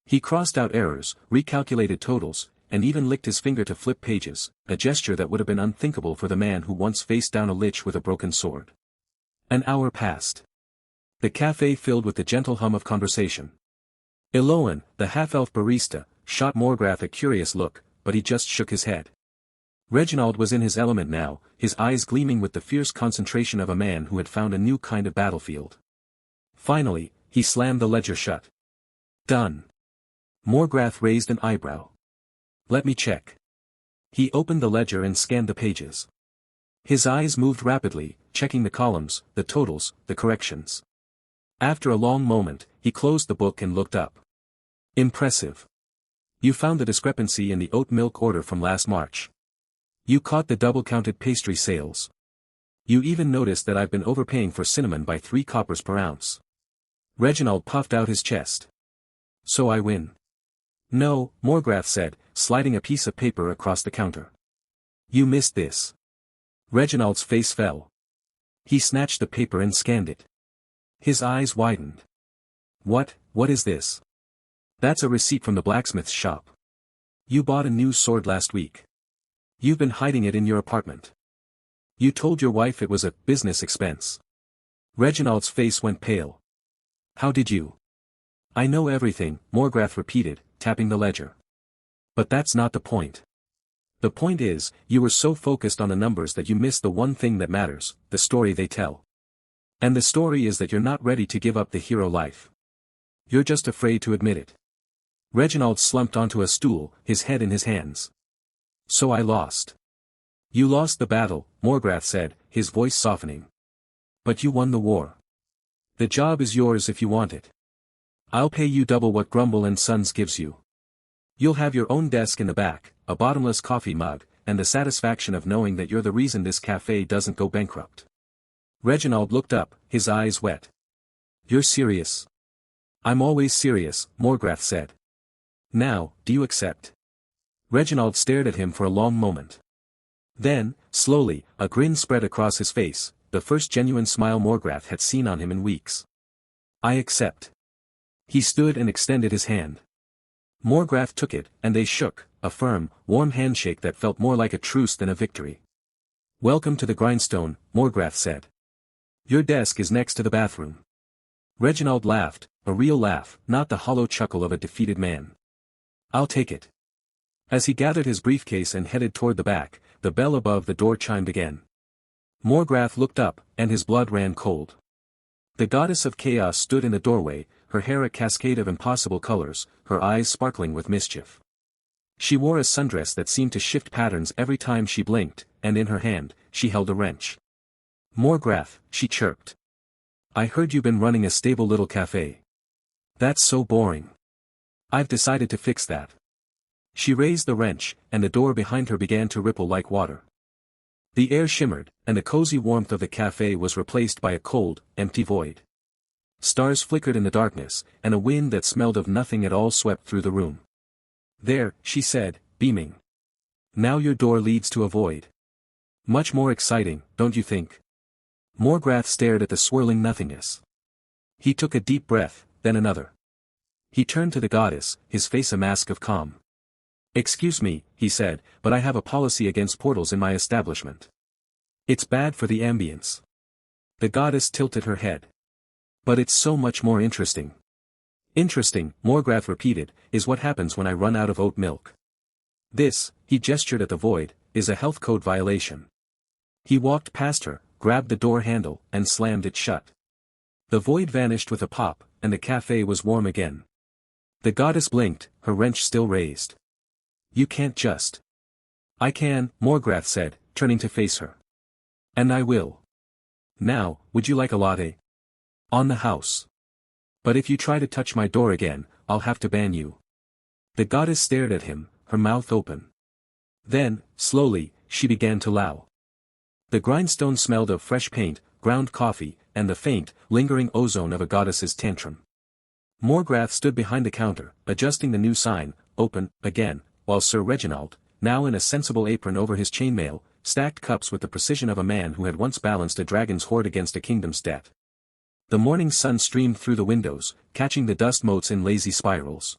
He crossed out errors, recalculated totals, and even licked his finger to flip pages, a gesture that would have been unthinkable for the man who once faced down a lich with a broken sword. An hour passed. The café filled with the gentle hum of conversation. Eloan, the half-elf barista, shot Morgrath a curious look, but he just shook his head. Reginald was in his element now, his eyes gleaming with the fierce concentration of a man who had found a new kind of battlefield. Finally, he slammed the ledger shut. Done. Morgrath raised an eyebrow. Let me check. He opened the ledger and scanned the pages. His eyes moved rapidly, checking the columns, the totals, the corrections. After a long moment, he closed the book and looked up. Impressive. You found the discrepancy in the oat milk order from last March. You caught the double-counted pastry sales. You even noticed that I've been overpaying for cinnamon by 3 coppers per ounce. Reginald puffed out his chest. So I win. No, Morgrath said, sliding a piece of paper across the counter. You missed this. Reginald's face fell. He snatched the paper and scanned it. His eyes widened. What is this? That's a receipt from the blacksmith's shop. You bought a new sword last week. You've been hiding it in your apartment. You told your wife it was a business expense. Reginald's face went pale. How did you? I know everything, Morgrath repeated, tapping the ledger. But that's not the point. The point is, you were so focused on the numbers that you missed the one thing that matters, the story they tell. And the story is that you're not ready to give up the hero life. You're just afraid to admit it. Reginald slumped onto a stool, his head in his hands. So I lost. You lost the battle, Morgrath said, his voice softening. But you won the war. The job is yours if you want it. I'll pay you double what Grumble and Sons gives you. You'll have your own desk in the back, a bottomless coffee mug, and the satisfaction of knowing that you're the reason this café doesn't go bankrupt. Reginald looked up, his eyes wet. You're serious? I'm always serious, Morgrath said. Now, do you accept? Reginald stared at him for a long moment. Then, slowly, a grin spread across his face, the first genuine smile Morgrath had seen on him in weeks. I accept. He stood and extended his hand. Morgrath took it, and they shook, a firm, warm handshake that felt more like a truce than a victory. Welcome to the grindstone, Morgrath said. Your desk is next to the bathroom. Reginald laughed, a real laugh, not the hollow chuckle of a defeated man. I'll take it. As he gathered his briefcase and headed toward the back, the bell above the door chimed again. Morgrath looked up, and his blood ran cold. The goddess of chaos stood in the doorway, her hair a cascade of impossible colors, her eyes sparkling with mischief. She wore a sundress that seemed to shift patterns every time she blinked, and in her hand, she held a wrench. Morgrath, she chirped. I heard you've been running a stable little café. That's so boring. I've decided to fix that. She raised the wrench, and the door behind her began to ripple like water. The air shimmered, and the cozy warmth of the café was replaced by a cold, empty void. Stars flickered in the darkness, and a wind that smelled of nothing at all swept through the room. There, she said, beaming. Now your door leads to a void. Much more exciting, don't you think? Morgrath stared at the swirling nothingness. He took a deep breath, then another. He turned to the goddess, his face a mask of calm. Excuse me, he said, but I have a policy against portals in my establishment. It's bad for the ambience. The goddess tilted her head. But it's so much more interesting. Interesting, Morgrath repeated, is what happens when I run out of oat milk. This, he gestured at the void, is a health code violation. He walked past her, grabbed the door handle, and slammed it shut. The void vanished with a pop, and the café was warm again. The goddess blinked, her wrench still raised. You can't just. I can, Morgrath said, turning to face her. And I will. Now, would you like a latte? On the house. But if you try to touch my door again, I'll have to ban you. The goddess stared at him, her mouth open. Then, slowly, she began to low. The grindstone smelled of fresh paint, ground coffee, and the faint, lingering ozone of a goddess's tantrum. Morgrath stood behind the counter, adjusting the new sign, open, again, while Sir Reginald, now in a sensible apron over his chainmail, stacked cups with the precision of a man who had once balanced a dragon's hoard against a kingdom's debt. The morning sun streamed through the windows, catching the dust motes in lazy spirals.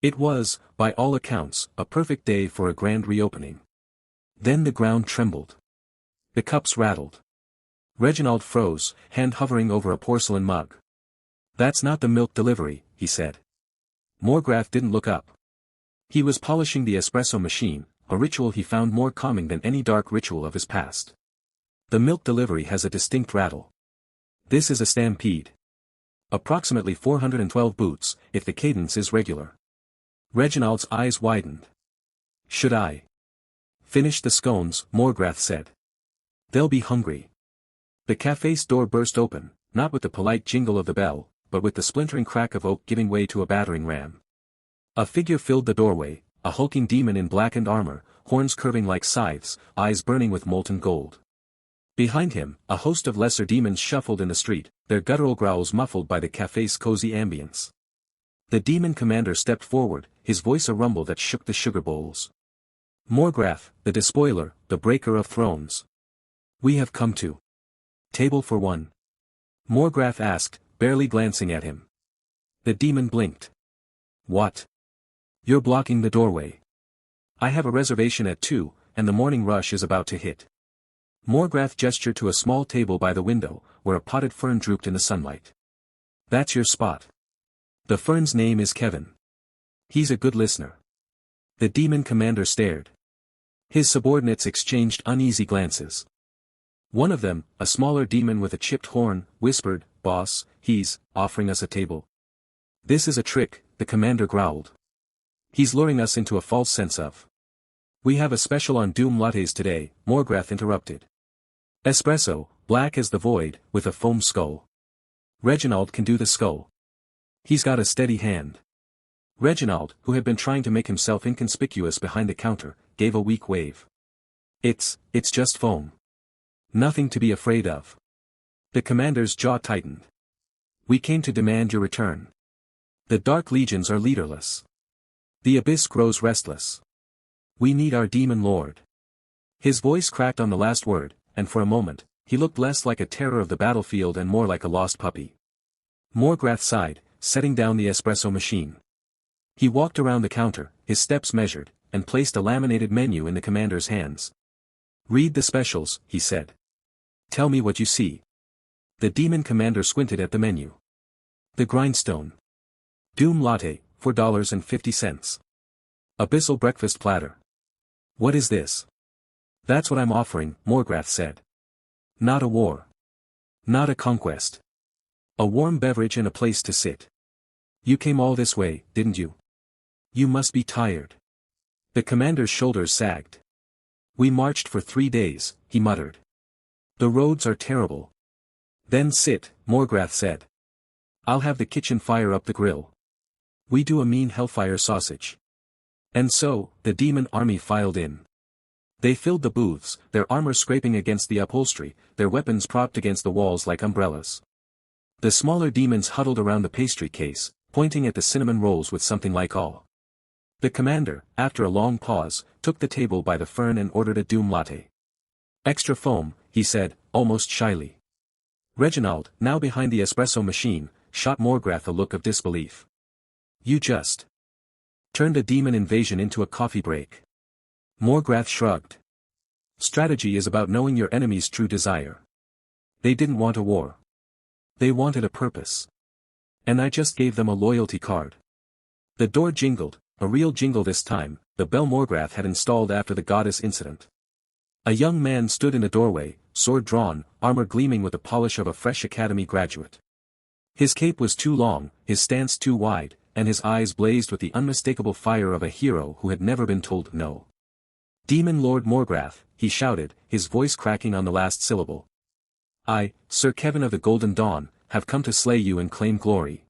It was, by all accounts, a perfect day for a grand reopening. Then the ground trembled. The cups rattled. Reginald froze, hand hovering over a porcelain mug. "That's not the milk delivery," he said. Morgrath didn't look up. He was polishing the espresso machine, a ritual he found more calming than any dark ritual of his past. The milk delivery has a distinct rattle. This is a stampede. Approximately 412 boots, if the cadence is regular. Reginald's eyes widened. "Should I finish the scones?" Morgrath said. "They'll be hungry." The café's door burst open, not with the polite jingle of the bell, but with the splintering crack of oak giving way to a battering ram. A figure filled the doorway, a hulking demon in blackened armor, horns curving like scythes, eyes burning with molten gold. Behind him, a host of lesser demons shuffled in the street, their guttural growls muffled by the café's cozy ambience. The demon commander stepped forward, his voice a rumble that shook the sugar bowls. "Morgrath, the despoiler, the breaker of thrones. We have come to table for one?" Morgrath asked, barely glancing at him. The demon blinked. "What? You're blocking the doorway. I have a reservation at 2, and the morning rush is about to hit." Morgrath gestured to a small table by the window, where a potted fern drooped in the sunlight. "That's your spot. The fern's name is Kevin. He's a good listener." The demon commander stared. His subordinates exchanged uneasy glances. One of them, a smaller demon with a chipped horn, whispered, "Boss, he's offering us a table." "This is a trick," the commander growled. "He's luring us into a false sense of." "We have a special on doom lattes today," Morgrath interrupted. "Espresso, black as the void, with a foam skull. Reginald can do the skull. He's got a steady hand." Reginald, who had been trying to make himself inconspicuous behind the counter, gave a weak wave. It's just foam. Nothing to be afraid of." The commander's jaw tightened. "We came to demand your return. The Dark Legions are leaderless. The Abyss grows restless. We need our demon lord." His voice cracked on the last word, and for a moment, he looked less like a terror of the battlefield and more like a lost puppy. Morgrath sighed, setting down the espresso machine. He walked around the counter, his steps measured, and placed a laminated menu in the commander's hands. "Read the specials," he said. "Tell me what you see." The demon commander squinted at the menu. The grindstone. Doom latte, $4.50. Abyssal breakfast platter. "What is this?" "That's what I'm offering," Morgrath said. "Not a war. Not a conquest. A warm beverage and a place to sit. You came all this way, didn't you? You must be tired." The commander's shoulders sagged. "We marched for 3 days," he muttered. "The roads are terrible." "Then sit," Morgrath said. "I'll have the kitchen fire up the grill. We do a mean hellfire sausage." And so, the demon army filed in. They filled the booths, their armor scraping against the upholstery, their weapons propped against the walls like umbrellas. The smaller demons huddled around the pastry case, pointing at the cinnamon rolls with something like awe. The commander, after a long pause, took the table by the fern and ordered a doom latte. "Extra foam," he said, almost shyly. Reginald, now behind the espresso machine, shot Morgrath a look of disbelief. "You just turned a demon invasion into a coffee break." Morgrath shrugged. "Strategy is about knowing your enemy's true desire. They didn't want a war. They wanted a purpose. And I just gave them a loyalty card." The door jingled, a real jingle this time, the bell Morgrath had installed after the goddess incident. A young man stood in the doorway, sword drawn, armor gleaming with the polish of a fresh academy graduate. His cape was too long, his stance too wide, and his eyes blazed with the unmistakable fire of a hero who had never been told no. "Demon Lord Morgrath," he shouted, his voice cracking on the last syllable. "I, Sir Kevin of the Golden Dawn, have come to slay you and claim glory."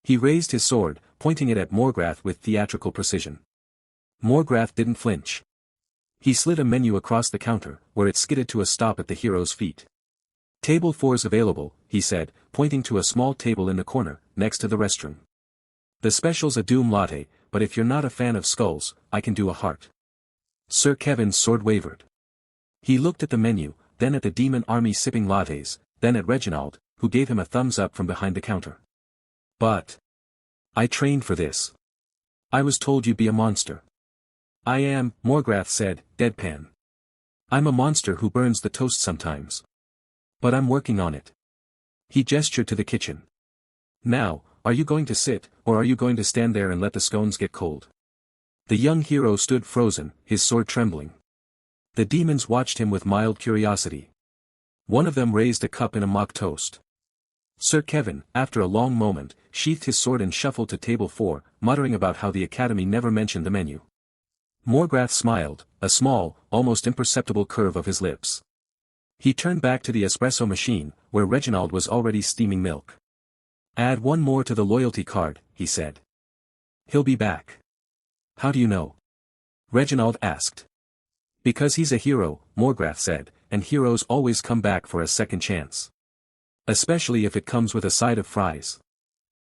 He raised his sword, pointing it at Morgrath with theatrical precision. Morgrath didn't flinch. He slid a menu across the counter, where it skidded to a stop at the hero's feet. "Table 4's available," he said, pointing to a small table in the corner, next to the restroom. "The special's a doom latte, but if you're not a fan of skulls, I can do a heart." Sir Kevin's sword wavered. He looked at the menu, then at the demon army sipping lattes, then at Reginald, who gave him a thumbs up from behind the counter. "But I trained for this. I was told you'd be a monster." "I am," Morgrath said, deadpan. "I'm a monster who burns the toast sometimes." But I'm working on it. He gestured to the kitchen. Now, are you going to sit, or are you going to stand there and let the scones get cold? The young hero stood frozen, his sword trembling. The demons watched him with mild curiosity. One of them raised a cup in a mock toast. Sir Kevin, after a long moment, sheathed his sword and shuffled to table 4, muttering about how the Academy never mentioned the menu. Morgrath smiled, a small, almost imperceptible curve of his lips. He turned back to the espresso machine, where Reginald was already steaming milk. Add one more to the loyalty card, he said. He'll be back. How do you know? Reginald asked. Because he's a hero, Morgrath said, and heroes always come back for a second chance. Especially if it comes with a side of fries.